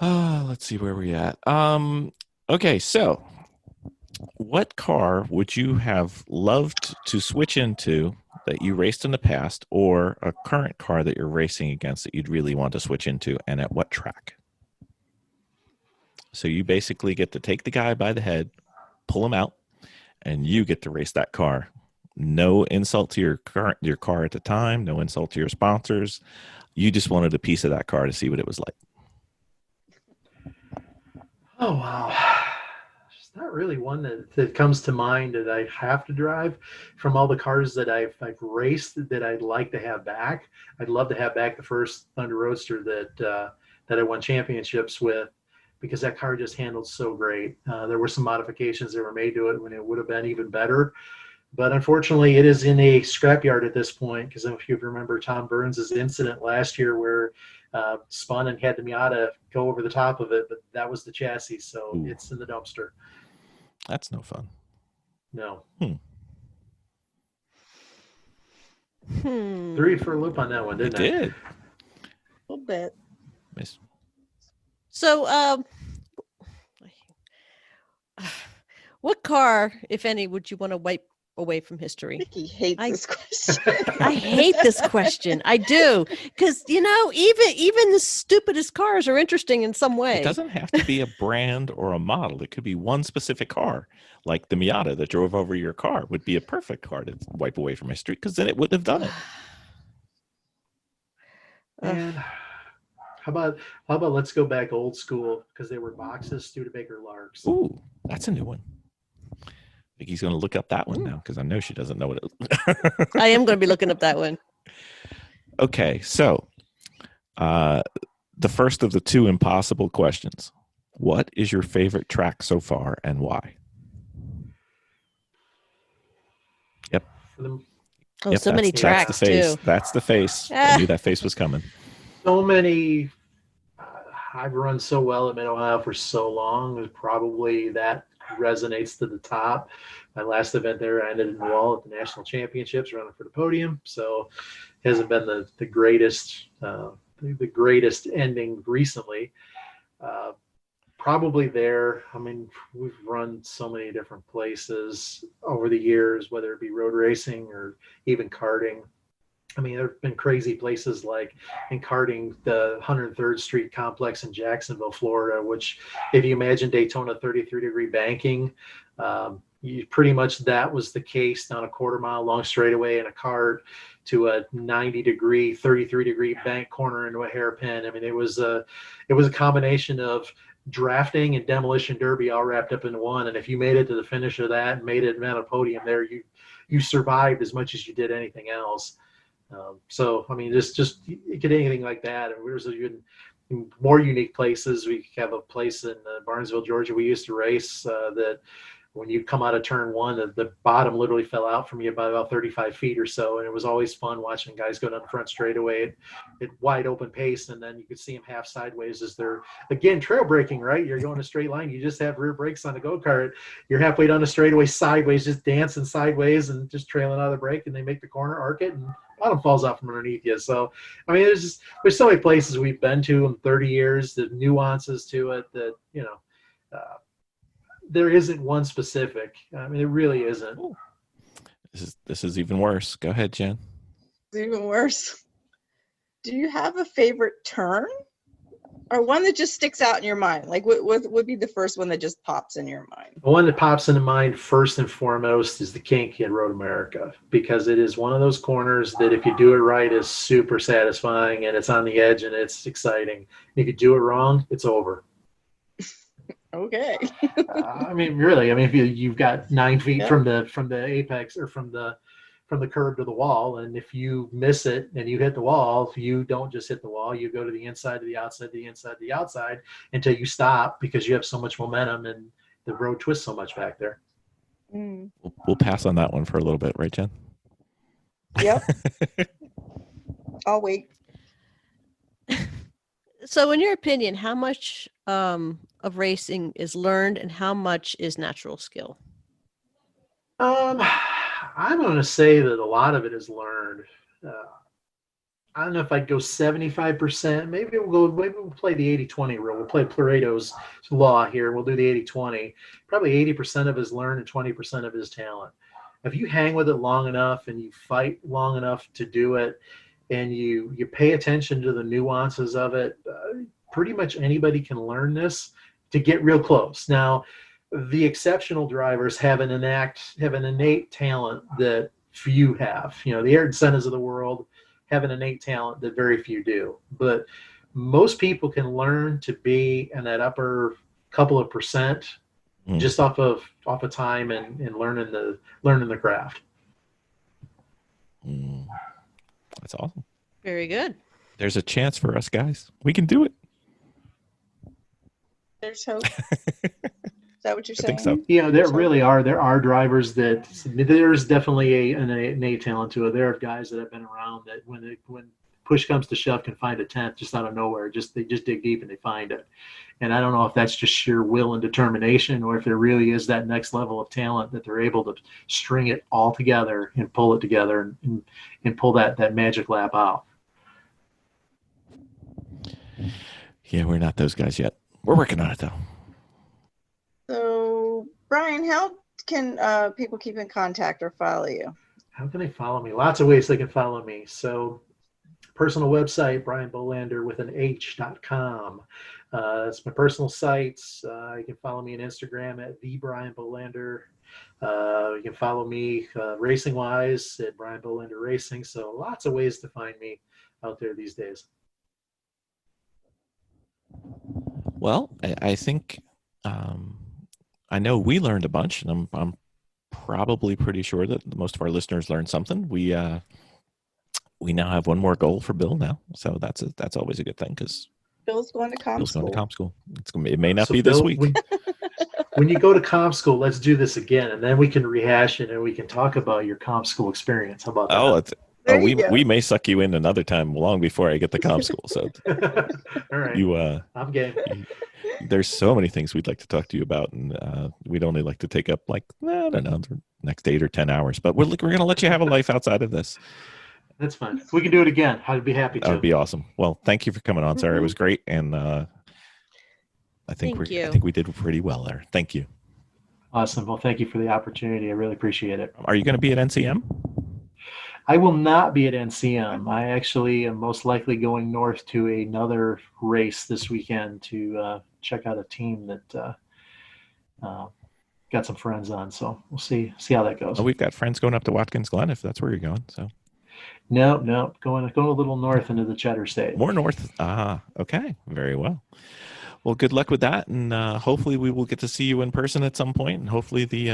know. Let's see where we're at. Okay, so what car would you have loved to switch into that you raced in the past, or a current car that you're racing against that you'd really want to switch into, and at what track? So you basically get to take the guy by the head, pull him out, and you get to race that car. No insult to your car at the time, no insult to your sponsors. You just wanted a piece of that car to see what it was like. Oh, wow. There's not really one that comes to mind that I have to drive. From all the cars that I've raced that I'd like to have back, I'd love to have back the first Thunder Roadster that I won championships with, because that car just handled so great. There were some modifications that were made to it when it would have been even better. But unfortunately, it is in a scrapyard at this point, because if you remember Tom Burns' incident last year where spun and had the Miata go over the top of it, but that was the chassis, so Ooh. It's in the dumpster. That's no fun. No. Hmm. Threw you for a loop on that one, You didn't I? did. A little bit. Miss. So, what car, if any, would you want to wipe away from history? Vicky hates I- this question. I hate this question. I do, because even the stupidest cars are interesting in some way. It doesn't have to be a brand or a model. It could be one specific car, like the Miata that drove over your car would be a perfect car to wipe away from history, because then it wouldn't have done it. And how about let's go back old school, because they were boxes, Studebaker Larks. Ooh, that's a new one. Vicky's going to look up that one now, because I know she doesn't know what it is. I am going to be looking up that one. Okay, so the first of the two impossible questions. What is your favorite track so far, and why? Yep. For them, Oh, Yep, so many that's tracks the face. too. That's the face. I knew that face was coming. so many. I've run so well at Mid Ohio for so long. There's probably that resonates to the top. My last event there, I ended in the wall at the national championships, running for the podium. So it hasn't been the greatest ending recently. Probably there. I mean, we've run so many different places over the years, whether it be road racing or even karting. I mean, there have been crazy places like in karting, the 103rd Street complex in Jacksonville, Florida, which if you imagine Daytona 33-degree banking, you pretty much that was the case down a quarter-mile long straightaway in a kart to a 90-degree, 33-degree bank corner into a hairpin. I mean, it was a combination of drafting and demolition derby all wrapped up into one. And if you made it to the finish of that and made it on a podium there, you survived as much as you did anything else. So I mean, just you get anything like that. And there's even more unique places. We have a place in Barnesville, Georgia. We used to race that when you come out of turn one, the bottom literally fell out from you by about 35 feet or so. And it was always fun watching guys go down the front straightaway at wide open pace. And then you could see them half sideways as they're, again, trail braking, right? You're going a straight line. You just have rear brakes on a go-kart. You're halfway down the straightaway sideways, just dancing sideways and just trailing out of the brake. And they make the corner, arc it, and bottom falls out from underneath you. So, I mean, there's so many places we've been to in 30 years, the nuances to it that, there isn't one specific. I mean, it really isn't. This is even worse. Go ahead, Jen. It's even worse. Do you have a favorite turn or one that just sticks out in your mind? Like what would be the first one that just pops in your mind? The one that pops into mind first and foremost is the Kinky at Road America, because it is one of those corners that if you do it right is super satisfying and it's on the edge and it's exciting. If you do it wrong, it's over. Okay. I mean, really. I mean, if you've got 9 feet from the apex or from the curb to the wall, and if you miss it and you hit the wall, you don't just hit the wall. You go to the inside, to the outside, the inside, the outside until you stop because you have so much momentum and the road twists so much back there. Mm. We'll pass on that one for a little bit, right, Jen? Yep. I'll wait. So, in your opinion, how much of racing is learned and how much is natural skill? I'm going to say that a lot of it is learned. I don't know if I'd go 75%. Maybe we'll play the 80-20 rule. We'll play Pareto's law here. We'll do the 80-20. Probably 80% of it is learned and 20% of it is talent. If you hang with it long enough and you fight long enough to do it, and you pay attention to the nuances of it, pretty much anybody can learn this to get real close. Now, the exceptional drivers have an innate talent that few have. The Ayrton Sennas of the world have an innate talent that very few do. But most people can learn to be in that upper couple of percent just off of time and learning the craft. That's awesome. Very good. There's a chance for us guys. We can do it. There's hope. Is that what you're saying? I think so. Yeah, there are drivers that there's definitely an innate talent to it. There are guys that have been around that when push comes to shove can find a 10th just out of nowhere. They just dig deep and they find it. And I don't know if that's just sheer will and determination or if there really is that next level of talent that they're able to string it all together and pull it together and pull that magic lap out. Yeah, we're not those guys yet. We're working on it though. So, Brian, how can people keep in contact or follow you? How can they follow me? Lots of ways they can follow me. So, personal website, Brian Bohlander with an H.com. It's my personal sites. You can follow me on Instagram at @TheBrianBohlander. You can follow me racing-wise at Brian Bohlander Racing. So lots of ways to find me out there these days. Well, I think I know we learned a bunch, and I'm probably pretty sure that most of our listeners learned something. We now have one more goal for Bill now, so that's always a good thing because Bill's going to comp school. It may not be Bill, this week. When you go to comp school, let's do this again, and then we can rehash it and we can talk about your comp school experience. How about that? There we you go. we may suck you in another time long before I get the comp school. So All right. I'm game. There's so many things we'd like to talk to you about, and we'd only like to take up like, I don't know, the next 8 or 10 hours. But we're going to let you have a life outside of this. That's fine. We can do it again. I'd be happy to. That would be awesome. Well, thank you for coming on, Sarah. It was great, and I think we did pretty well there. Thank you. Awesome. Well, thank you for the opportunity. I really appreciate it. Are you going to be at NCM? I will not be at NCM. I actually am most likely going north to another race this weekend to check out a team that got some friends on. So we'll see how that goes. Oh, we've got friends going up to Watkins Glen if that's where you're going. So no, going a little north into the Cheddar State. More north. Okay, very well. Well, good luck with that, and hopefully we will get to see you in person at some point, and hopefully the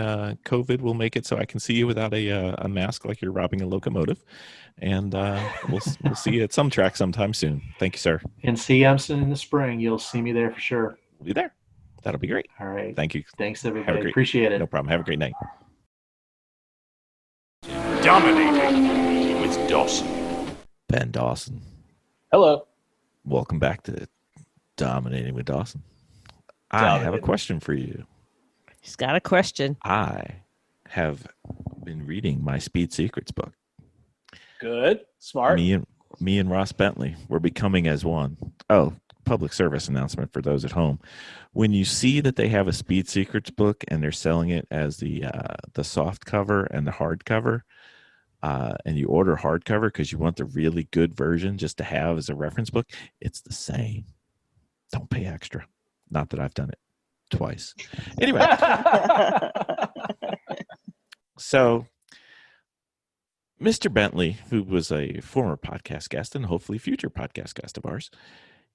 COVID will make it so I can see you without a mask like you're robbing a locomotive, and we'll see you at some track sometime soon. Thank you, sir. In CMson in the spring, you'll see me there for sure. We'll be there. That'll be great. All right. Thank you. Thanks, everybody. Appreciate it. No problem. Have a great night. Dominating with Dawson. Ben Dawson. Hello. Welcome back to Dominating with Dawson. I have a question for you. He's got a question. I have been reading my Speed Secrets book. Good. Smart. Me and Ross Bentley, we're becoming as one. Oh, public service announcement for those at home. When you see that they have a Speed Secrets book and they're selling it as the soft cover and the hard cover, and you order hardcover because you want the really good version just to have as a reference book, it's the same. Don't pay extra. Not that I've done it twice. Anyway. So Mr. Bentley, who was a former podcast guest and hopefully future podcast guest of ours,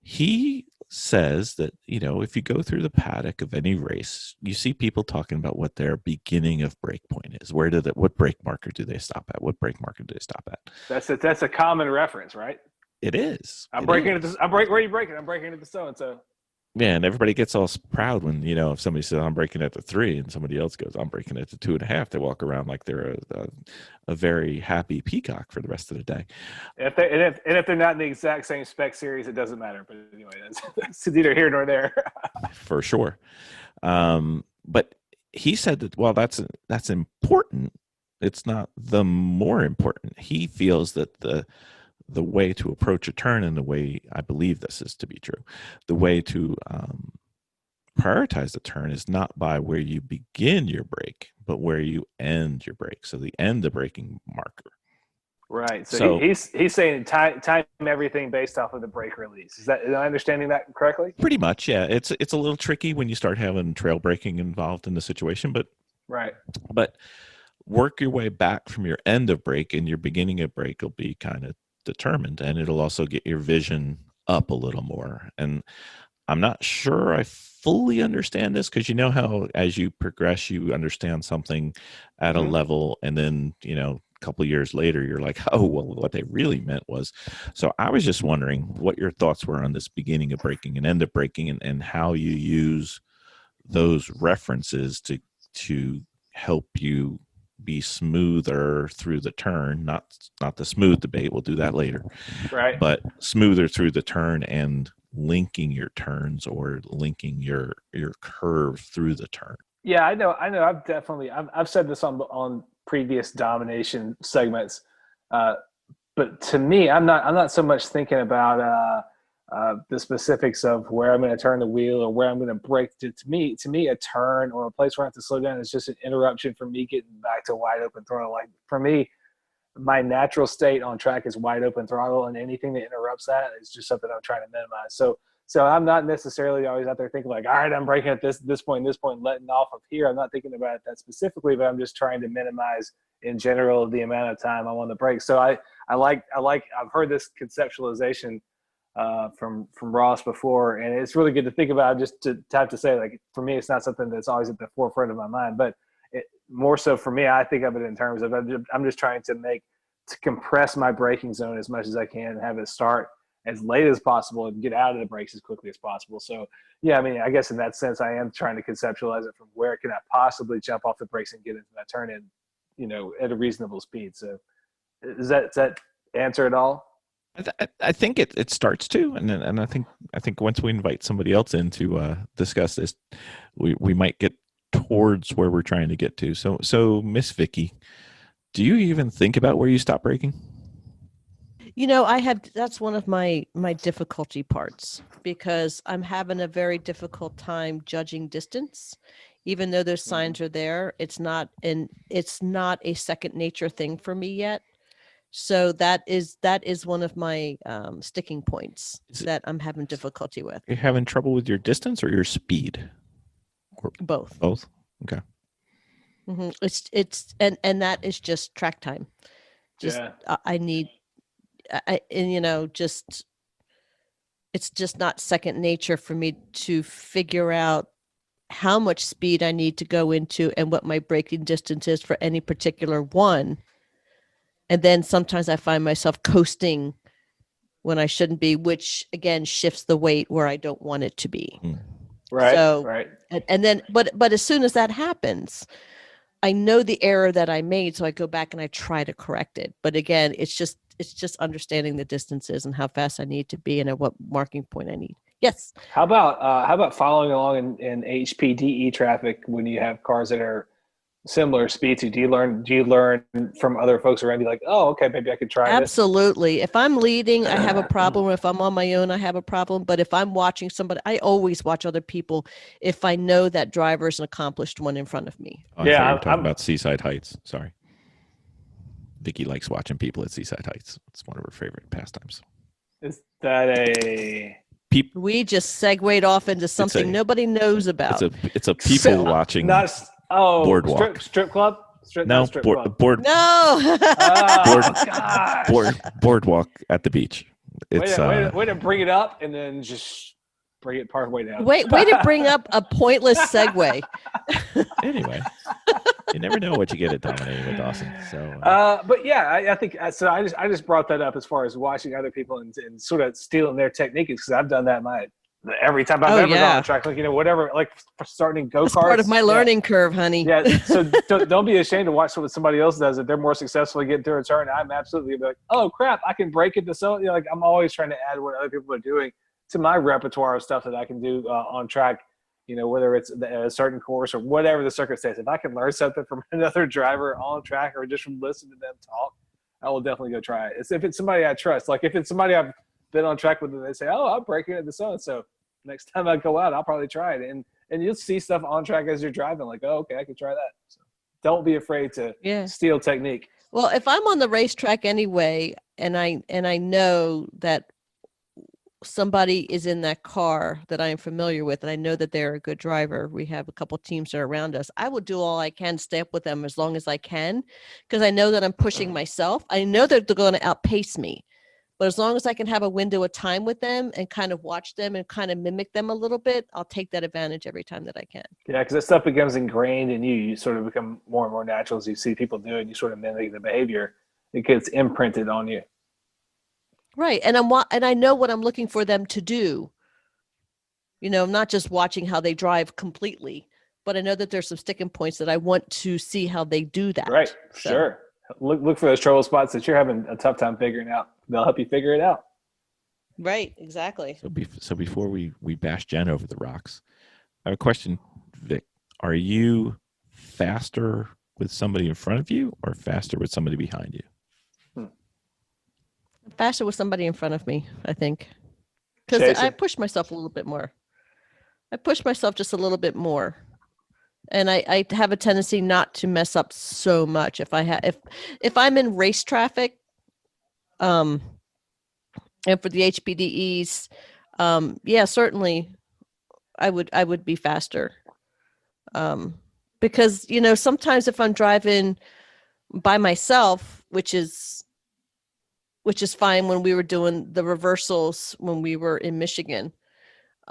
he says that, if you go through the paddock of any race, you see people talking about what their beginning of break point is. What brake marker do they stop at? What brake marker do they stop at? That's a common reference, right? It is. Where are you braking? I'm braking into so-and-so. Yeah, and everybody gets all proud when, if somebody says, I'm braking at the 3, and somebody else goes, I'm braking at the 2.5. They walk around like they're a very happy peacock for the rest of the day. If they're not in the exact same spec series, it doesn't matter. But anyway, that's neither here nor there. For sure. But he said that, well, that's important. It's not the more important. He feels that the way to approach a turn, and the way I believe this is to be true, the way to prioritize the turn is not by where you begin your brake, but where you end your brake. So the end the braking marker. Right. So he's saying time everything based off of the brake release. Am I understanding that correctly? Pretty much, yeah. It's a little tricky when you start having trail braking involved in the situation, but right. But work your way back from your end of brake, and your beginning of brake will be kind of determined, and it'll also get your vision up a little more. And I'm not sure I fully understand this, because how as you progress you understand something at a level, and then a couple of years later you're like, oh well, what they really meant was. So I was just wondering what your thoughts were on this beginning of braking and end of braking, and how you use those references to help you be smoother through the turn, not the smooth debate, we'll do that later, right? But smoother through the turn, and linking your turns, or linking your curve through the turn. Yeah, I know. I've said this on previous domination segments, but to me, I'm not so much thinking about the specifics of where I'm going to turn the wheel or where I'm going to brake. To me, a turn or a place where I have to slow down is just an interruption for me getting back to wide open throttle. Like for me, my natural state on track is wide open throttle, and anything that interrupts that is just something I'm trying to minimize. So I'm not necessarily always out there thinking like, all right, I'm braking at this point, letting off of here. I'm not thinking about it that specifically, but I'm just trying to minimize in general the amount of time I'm on the brake. So I've heard this conceptualization from Ross before, and it's really good to think about. Just to have to say, like, for me, it's not something that's always at the forefront of my mind, but more so for me, I think of it in terms of I'm just trying to compress my braking zone as much as I can, and have it start as late as possible and get out of the brakes as quickly as possible. So yeah, I mean, I guess in that sense, I am trying to conceptualize it from where can I possibly jump off the brakes and get into that turn in, at a reasonable speed. So is that answer at all? I think it starts to, and I think once we invite somebody else in to discuss this, we might get towards where we're trying to get to. So Miss Vicky, do you even think about where you stop braking? That's one of my difficulty parts, because I'm having a very difficult time judging distance. Even though those signs are there, it's not a second nature thing for me yet. So that is one of my sticking points that I'm having difficulty with. You're having trouble with your distance or your speed? Or both. Okay. Mm-hmm. It's and that is just track time. I need, just it's just not second nature for me to figure out how much speed I need to go into and what my braking distance is for any particular one. And then sometimes I find myself coasting when I shouldn't be, which again shifts the weight where I don't want it to be. Right. So, right. And then, but as soon as that happens, I know the error that I made, so I go back and I try to correct it. But again, it's just understanding the distances and how fast I need to be and at what marking point I need. Yes. How about following along in HPDE traffic when you have cars that are similar speed to? Do you learn from other folks around? Be like, oh, okay, maybe I could try this. Absolutely. If I'm leading, I have a problem. If I'm on my own, I have a problem. But if I'm watching somebody, I always watch other people if I know that driver is an accomplished one in front of me. Oh, I thought you were talking about Seaside Heights. Sorry. Vicky likes watching people at Seaside Heights. It's one of her favorite pastimes. Is that a... We just segued off into something nobody knows about. It's a people watching boardwalk. Strip club? Boardwalk at the beach. It's way to bring it up and then just bring it part of the way down. Way to bring up a pointless segue. Anyway, you never know what you get at Dominating with Dawson. So, but yeah, I think so. I just brought that up as far as watching other people and sort of stealing their techniques, because I've done that every time I've ever gone on track, whatever, like starting go-karts. That's part of my learning curve, honey. Yeah, so don't be ashamed to watch what somebody else does. If they're more successful getting through a turn, I'm absolutely like, oh crap, I can break into so. I'm always trying to add what other people are doing to my repertoire of stuff that I can do on track. Whether it's a certain course or whatever the circumstance. If I can learn something from another driver on track or just from listening to them talk, I will definitely go try it. If it's somebody I trust, like if it's somebody I've been on track with and they say, oh, I'm breaking into so next time I go out, I'll probably try it. And you'll see stuff on track as you're driving, like, oh, okay, I can try that. So don't be afraid to steal technique. Well, if I'm on the racetrack anyway, and I know that somebody is in that car that I am familiar with, and I know that they're a good driver, we have a couple teams that are around us, I will do all I can to stay up with them as long as I can, because I know that I'm pushing myself. I know that they're going to outpace me. But as long as I can have a window of time with them and kind of watch them and kind of mimic them a little bit, I'll take that advantage every time that I can. Yeah, because that stuff becomes ingrained in you. You sort of become more and more natural as you see people do it. You sort of mimic the behavior. It gets imprinted on you. Right. And I know what I'm looking for them to do. I'm not just watching how they drive completely, but I know that there's some sticking points that I want to see how they do that. Right. So. Sure. Look for those trouble spots that you're having a tough time figuring out. They'll help you figure it out. Right, exactly. So before we bash Jen over the rocks, I have a question, Vic. Are you faster with somebody in front of you or faster with somebody behind you? Faster with somebody in front of me, I think. Because I push myself a little bit more. I push myself just a little bit more. And I have a tendency not to mess up so much. If I'm in race traffic, and for the HPDEs, certainly I would be faster. Because sometimes if I'm driving by myself, which is fine when we were doing the reversals when we were in Michigan.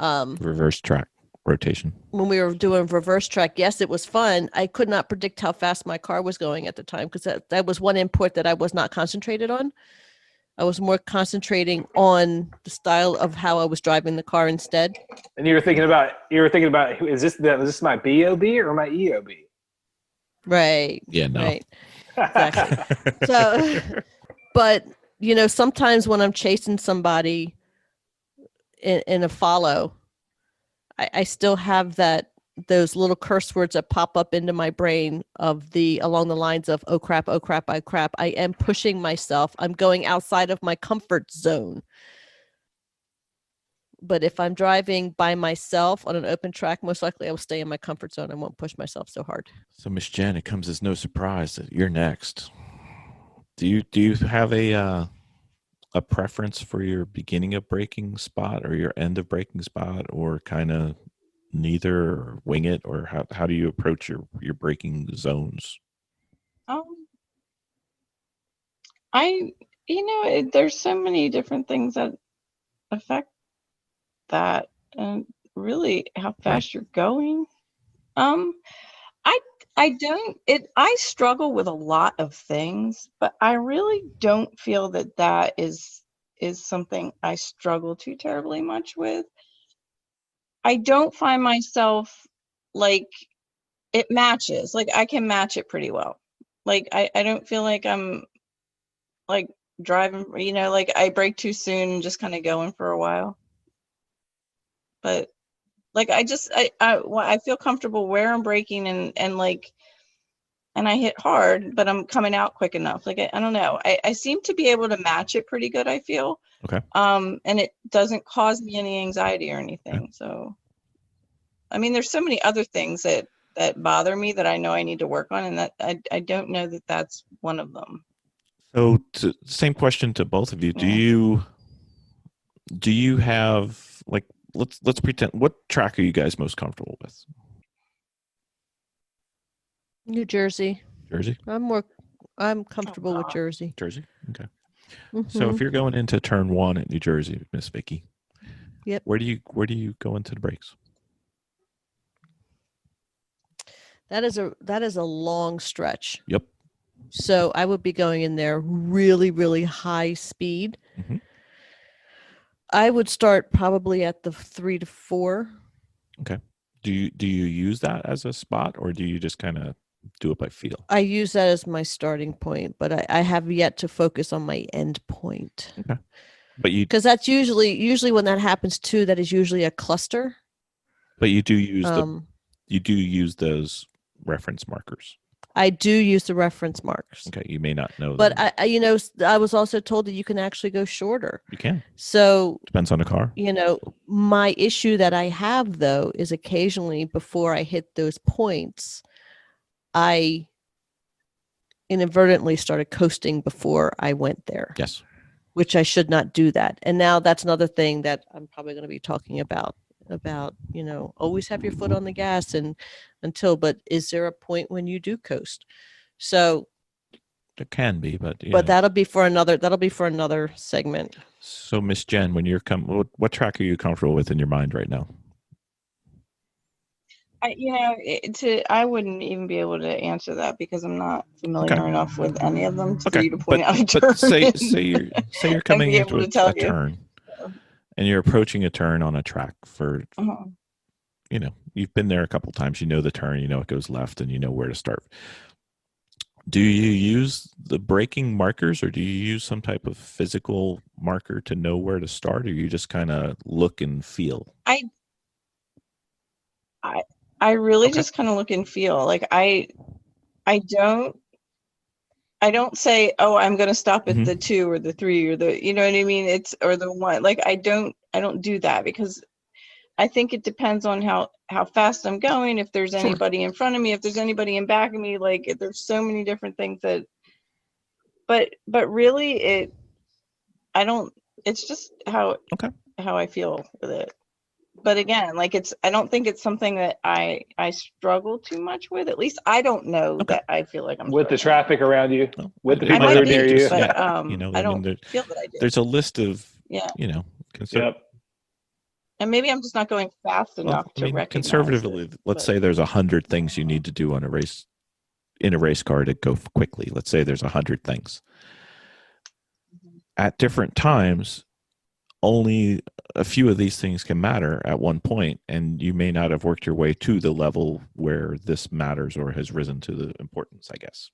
Reverse track rotation. When we were doing reverse track, yes, it was fun. I could not predict how fast my car was going at the time because that was one input that I was not concentrated on. I was more concentrating on the style of how I was driving the car instead. And you were thinking about is this my BOB or my EOB? Right. Yeah, no. Right. Exactly. So, but sometimes when I'm chasing somebody in a follow, I still have those little curse words that pop up into my brain along the lines of, oh crap, oh crap, oh crap. I am pushing myself. I'm going outside of my comfort zone. But if I'm driving by myself on an open track, most likely I will stay in my comfort zone. I won't push myself so hard. So, Miss Jen, it comes as no surprise that you're next. Do you have a preference for your beginning of braking spot or your end of braking spot, or kind of neither, or wing it, or how do you approach your braking zones? There's so many different things that affect that, and really how fast you're going. I struggle with a lot of things, but I really don't feel that is something I struggle too terribly much with. I don't find myself like it matches. Like I can match it pretty well. Like I don't feel like I'm like driving, like I brake too soon and just kind of going for a while. But like I feel comfortable where I'm braking and I hit hard, but I'm coming out quick enough. Like I don't know. I seem to be able to match it pretty good, I feel. Okay. And it doesn't cause me any anxiety or anything. Okay. So I mean, there's so many other things that bother me that I know I need to work on, and that I don't know that that's one of them. So same question to both of you. Yeah. Do you have, like, let's pretend, what track are you guys most comfortable with? New Jersey. Jersey? I'm comfortable with Jersey. Jersey? Okay. Mm-hmm. So if you're going into turn 1 at New Jersey, Miss Vicki. Yep. Where do you go into the brakes? That is a long stretch. Yep. So I would be going in there really, really high speed. Mm-hmm. I would start probably at the 3 to 4. Okay. Do you use that as a spot, or do you just kind of do it by feel? I use that as my starting point, but I have yet to focus on my end point. Okay. But because that's usually when that happens too, that is usually a cluster. But you do use those reference markers. I do use the reference marks. Okay, you may not know but them. I was also told that you can actually go shorter. You can. So depends on the car. My issue that I have though is occasionally before I hit those points, I inadvertently started coasting before I went there. Yes. Which I should not do that. And now that's another thing that I'm probably going to be talking about, always have your foot on the gas but is there a point when you do coast? So there can be, but that'll be for another segment. So Miss Jen, when you're what track are you comfortable with in your mind right now? I wouldn't even be able to answer that because I'm not familiar enough with any of them for you to point out a turn. But say you're coming into a turn, and you're approaching a turn on a track for, you've been there a couple times. You know the turn. You know it goes left, and you know where to start. Do you use the braking markers, or do you use some type of physical marker to know where to start, or you just kind of look and feel? I really just kind of look and feel. Like I don't say, oh, I'm going to stop at the 2 or the 3 or the, you know what I mean? Or the 1. Like I don't do that because I think it depends on how fast I'm going. If there's anybody in front of me, if there's anybody in back of me, like there's so many different things but really it's just how I feel with it. But again, like I don't think it's something that I struggle too much with. At least I don't know that I feel like I'm with the traffic around you, with the people who are near you. But, I don't feel that I do. There's a list of and maybe I'm just not going fast enough to recognize conservatively. Let's say there's 100 things you need to do in a race car to go quickly. Let's say there's 100 things. At different times, only a few of these things can matter at one point, and you may not have worked your way to the level where this matters or has risen to the importance, I guess.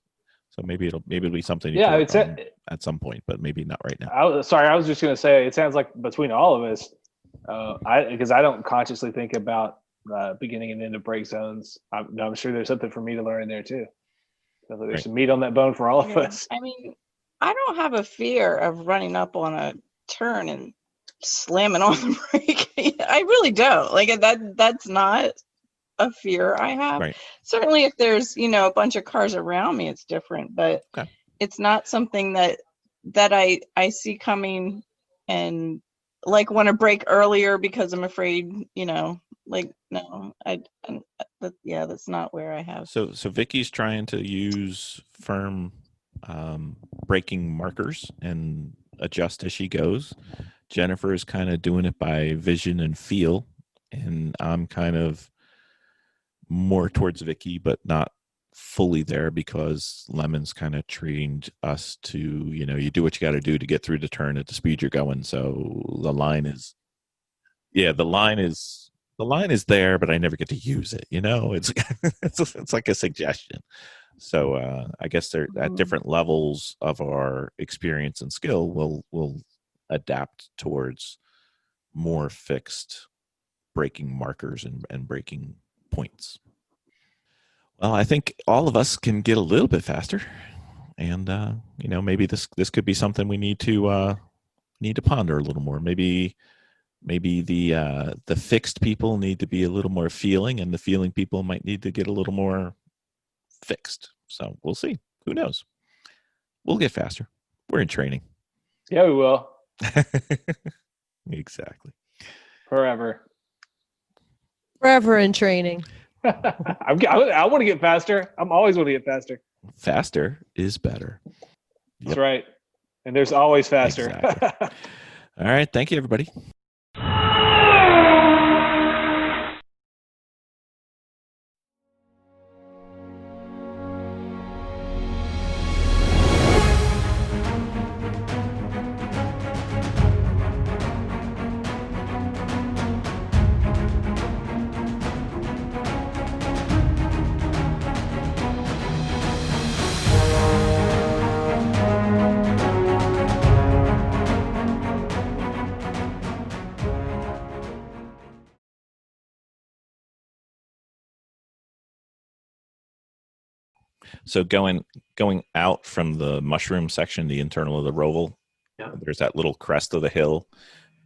So maybe it'll be something you Yeah, can it's work on at some point, but maybe not right now. I was just going to say, it sounds like between all of us, because I don't consciously think about beginning and end of break zones. I'm sure there's something for me to learn in there too. So there's some meat on that bone for all of us. I mean, I don't have a fear of running up on a turn and slamming on the brake. I really don't. Like that's not a fear I have. Right. Certainly if there's, a bunch of cars around me, it's different, but Okay. it's not something that I see coming and like want to brake earlier because I'm afraid, like, no, that's not where I have. So Vicky's trying to use firm braking markers and adjust as she goes. Jennifer is kind of doing it by vision and feel, and I'm kind of more towards Vicky, but not fully there because Lemon's kind of trained us to, you do what you got to do to get through the turn at the speed you're going. So the line is there, but I never get to use it. It's it's like a suggestion. So I guess they're at different levels of our experience and skill. We'll adapt towards more fixed braking markers and braking points. Well, I think all of us can get a little bit faster, and maybe this could be something we need to ponder a little more. Maybe the fixed people need to be a little more feeling, and the feeling people might need to get a little more fixed. So we'll see. Who knows? We'll get faster. We're in training. Yeah, we will. Exactly. Forever in training. I want to get faster. I'm always want to get faster. Faster is better. That's right. And there's always faster. Exactly. All right. Thank you, everybody. So going out from the mushroom section, the internal of the roval, there's that little crest of the hill.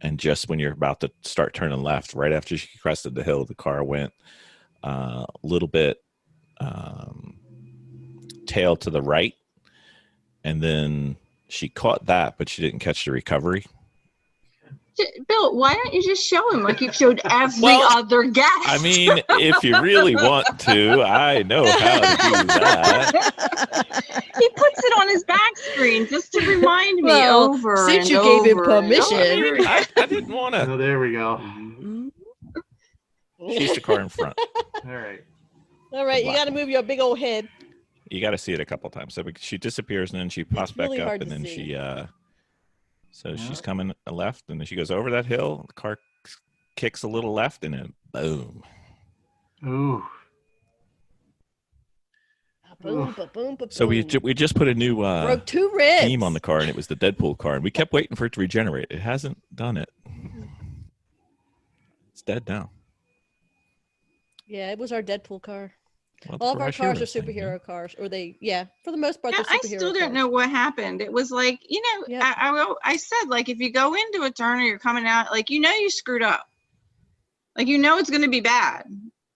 And just when you're about to start turning left, right after she crested the hill, the car went a little bit tail to the right. And then she caught that, but she didn't catch the recovery. Bill, why don't you just show him like you showed every other guest? I mean, if you really want to, I know how to do that. He puts it on his back screen just to remind me over since and you over gave him permission. I didn't want to. Oh, there we go. She's the car in front. All right. All right, you got to move your big old head. You got to see it a couple times. So she disappears and then she pops back really up, hard and to then see. she's coming left, and then she goes over that hill. The car kicks a little left, and then boom. Ooh. Boom, boom, boom. So we just put a new broke 2 ribs. theme on the car, and it was the Deadpool car, and we kept waiting for it to regenerate. It hasn't done it. It's dead now. Yeah, it was our Deadpool car. Well, All of our for our cars are hero thing, superhero cars, or for the most part, Yeah, they're I superhero still don't cars. know what happened. It was like, Yep. I said, like, if you go into a turn or you're coming out, like, you screwed up. Like, it's going to be bad.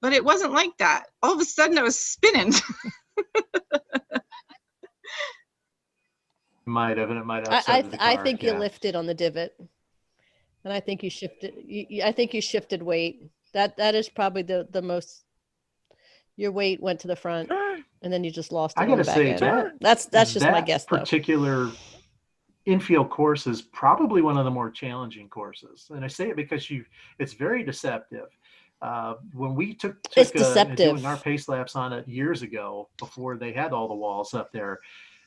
But it wasn't like that. All of a sudden, I was spinning. Might have, and it might have. I think you lifted on the divot, and I think you shifted. I think you shifted weight. That is probably the most. Your weight went to the front, and then you just lost it. I gotta say that's just my guess. That particular infield course is probably one of the more challenging courses, and I say it because it's very deceptive. When we took it's deceptive. doing our pace laps on it years ago, before they had all the walls up there,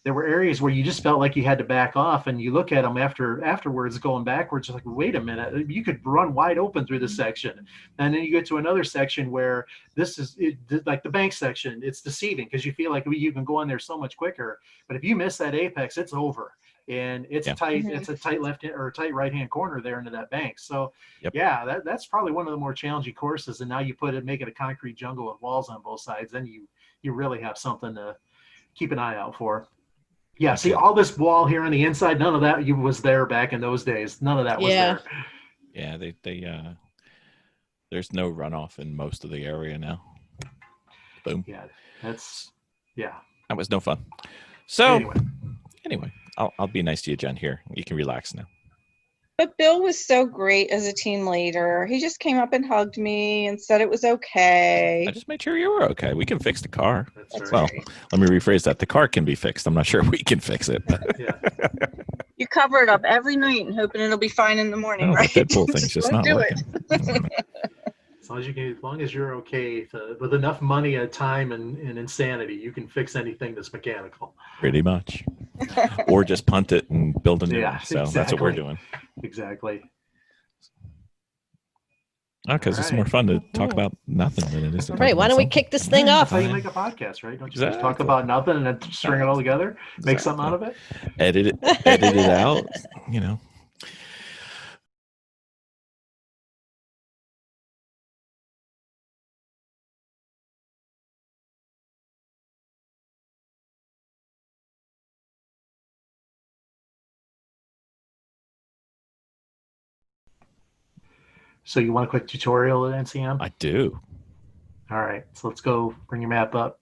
there were areas where you just felt like you had to back off, and you look at them afterwards going backwards, like, wait a minute, you could run wide open through this section. And then you get to another section where like the bank section, it's deceiving because you feel like you can go in there so much quicker. But if you miss that apex, it's over. And it's tight. Mhm. It's a tight left or a tight right hand corner there into that bank. So Yep. yeah, that's probably one of the more challenging courses. And now you make it a concrete jungle with walls on both sides. Then you really have something to keep an ay out for. Yeah, see, all this wall here on the inside, none of that was there back in those days. None of that was there. Yeah, there's no runoff in most of the area now. Boom. Yeah, That was no fun. So Anyway. I'll be nice to you, Jen. Here, you can relax now. But Bill was so great as a team leader. He just came up and hugged me and said it was okay. I just made sure you were okay. We can fix the car. That's Well, right. let me rephrase that. The car can be fixed. I'm not sure we can fix it. But Yeah. You cover it up every night and hoping it'll be fine in the morning, right? That Deadpool thing's just Don't not do working. As long as you're okay with enough money, time, and insanity, you can fix anything that's mechanical. Pretty much. Or just punt it and build a new Yeah, one. So that's what we're exactly. doing. Exactly. Because it's more fun to talk about nothing than it is to All talk right, about why don't we something. kick this thing That's off? how you make a podcast, right? Don't you just talk Exactly. about nothing and then string it all together, make something out of it? Edit it out, you know. So you want a quick tutorial at NCM? I do. All right, so let's go. Bring your map up.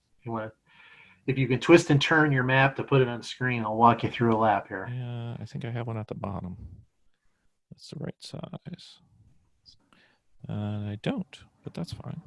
If you can twist and turn your map to put it on the screen, I'll walk you through a lap here. Yeah, I think I have one at the bottom. That's the right size. I don't, but that's fine.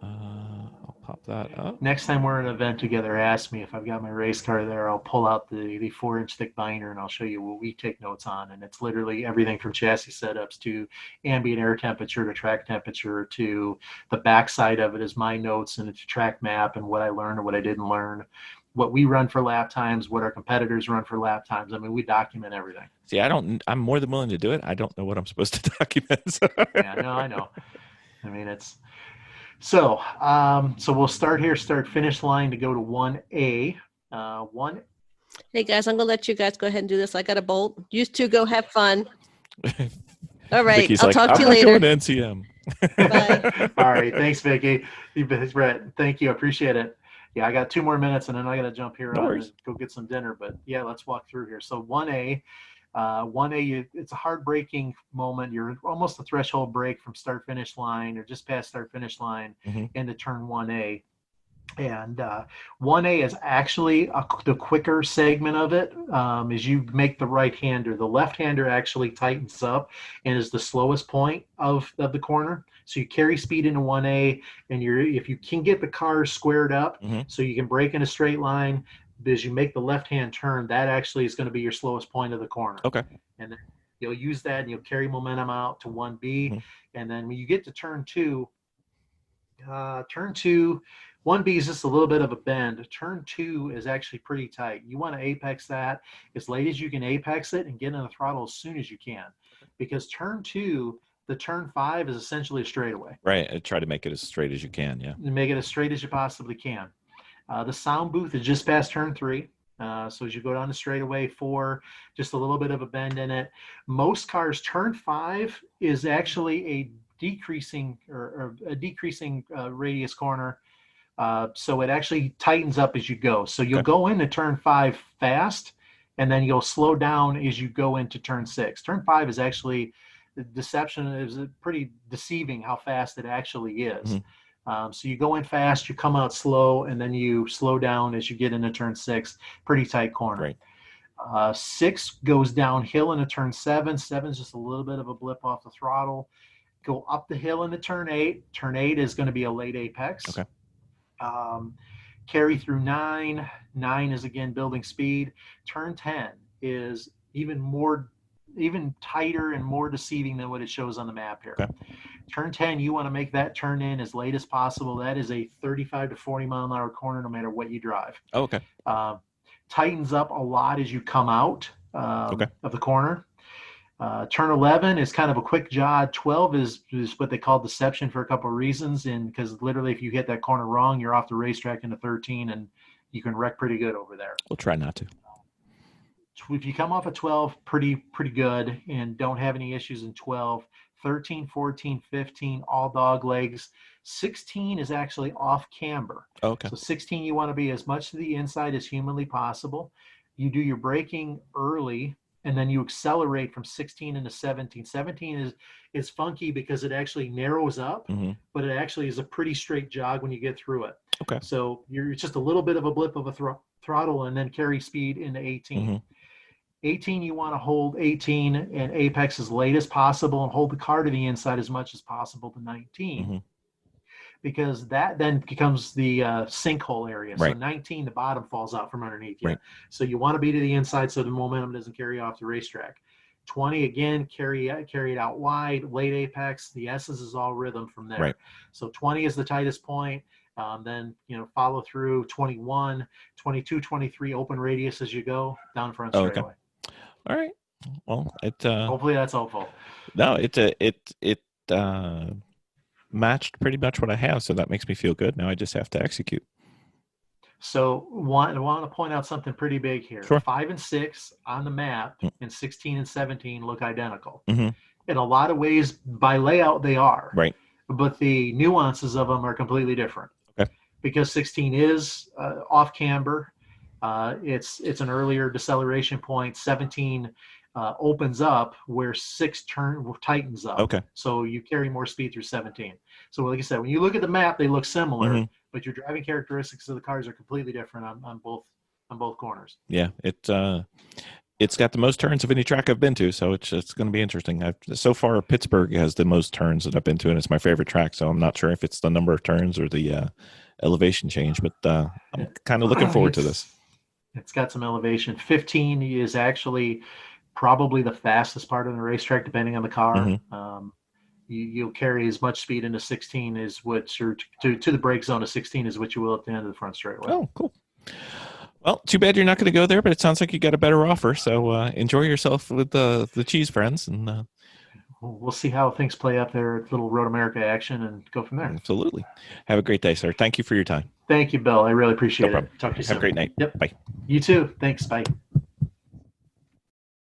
I'll pop that up. Next time we're at an event together, ask me if I've got my race car there. I'll pull out the 4-inch thick binder and I'll show you what we take notes on. And it's literally everything from chassis setups to ambient air temperature to track temperature to the backside of it is my notes and it's a track map and what I learned or what I didn't learn, what we run for lap times, what our competitors run for lap times. I mean, we document everything. See, I'm more than willing to do it. I don't know what I'm supposed to document. So. Yeah, no, I know. I mean, it's so we'll start finish line to go to 1A. Hey guys, I'm gonna let you guys go ahead and do this. I got a bolt. You two go have fun. All right, Vicky's I'll like, talk to you I'm later. not going to NCM. Bye. All right, thanks, Vicky. Brett, thank you. I appreciate it. Yeah, I got 2 more minutes and then I got to jump here No on worries. and go get some dinner. But yeah, let's walk through here. So 1A. 1A, it's a heartbreaking moment. You're almost a threshold break from start finish line or just past start finish line into turn 1A. And 1A is actually the quicker segment of it. As you make the right-hander, the left-hander actually tightens up and is the slowest point of the corner. So you carry speed into 1A, and if you can get the car squared up so you can break in a straight line, as you make the left-hand turn, that actually is going to be your slowest point of the corner. Okay. And then you'll use that and you'll carry momentum out to 1B. And then when you get to turn 2, 1B is just a little bit of a bend. Turn 2 is actually pretty tight. You want to apex that as late as you can apex it and get in the throttle as soon as you can. Because turn 2, the turn 5 is essentially a straightaway. Right. I try to make it as straight as you can. Yeah. Make it as straight as you possibly can. The sound booth is just past turn 3. So as you go down the straightaway 4, just a little bit of a bend in it. Most cars, turn 5 is actually a decreasing radius corner. So it actually tightens up as you go. So you'll go into turn 5 fast, and then you'll slow down as you go into turn 6. Turn 5 is actually, the deception is pretty deceiving how fast it actually is. So you go in fast, you come out slow, and then you slow down as you get into turn 6. Pretty tight corner. Right. 6 goes downhill into turn 7. 7 is just a little bit of a blip off the throttle. Go up the hill into turn 8. Turn 8 is going to be a late apex. Okay. Carry through 9. 9 is again building speed. Turn 10 is even tighter and more deceiving than what it shows on the map here. Okay. Turn 10, you want to make that turn in as late as possible. That is a 35 to 40 mile an hour corner no matter what you drive. Oh, okay. tightens up a lot as you come out Okay. of the corner. Turn 11 is kind of a quick jog. 12 is what they call deception for a couple of reasons. And because literally if you hit that corner wrong, you're off the racetrack into 13 and you can wreck pretty good over there. We'll try not to. If you come off at 12, pretty good and don't have any issues in 12, 13, 14, 15, all dog legs. 16 is actually off camber. Okay. So 16, you want to be as much to the inside as humanly possible. You do your braking early, and then you accelerate from 16 into 17. 17 is funky because it actually narrows up, but it actually is a pretty straight jog when you get through it. Okay. So you're just a little bit of a blip of a throttle and then carry speed into 18. 18, you want to hold 18 and apex as late as possible and hold the car to the inside as much as possible to 19. Because that then becomes the sinkhole area. Right. So 19, the bottom falls out from underneath you. Right. So you want to be to the inside so the momentum doesn't carry off the racetrack. 20, again, carry it out wide, late apex. The S's is all rhythm from there. Right. So 20 is the tightest point. Then, follow through 21, 22, 23, open radius as you go down front straightaway. Okay. All right. Well, Hopefully that's helpful. No, it matched pretty much what I have, so that makes me feel good. Now I just have to execute. So I want to point out something pretty big here. Sure. 5 and 6 on the map and 16 and 17 look identical. In a lot of ways, by layout, they are. Right. But the nuances of them are completely different. Okay. Because 16 is off camber. It's an earlier deceleration point. 17 opens up where 6 tightens up. Okay. So you carry more speed through 17. So like I said, when you look at the map, they look similar, but your driving characteristics of the cars are completely different on both corners. Yeah, it's got the most turns of any track I've been to, so it's going to be interesting. So far Pittsburgh has the most turns that I've been to, and it's my favorite track. So I'm not sure if it's the number of turns or the elevation change, but I'm kind of looking forward to this. It's got some elevation. 15 is actually probably the fastest part of the racetrack, depending on the car. You'll carry as much speed into 16 as what you're to the brake zone of 16 is what you will at the end of the front straightaway. Oh, cool. Well, too bad you're not going to go there, but it sounds like you got a better offer. So enjoy yourself with the cheese friends, and we'll see how things play up there at Little Road America action and go from there. Absolutely. Have a great day, sir. Thank you for your time. Thank you, Bill. I really appreciate it. Talk to you soon. Have a great night. Yep. Bye. You too. Thanks. Bye.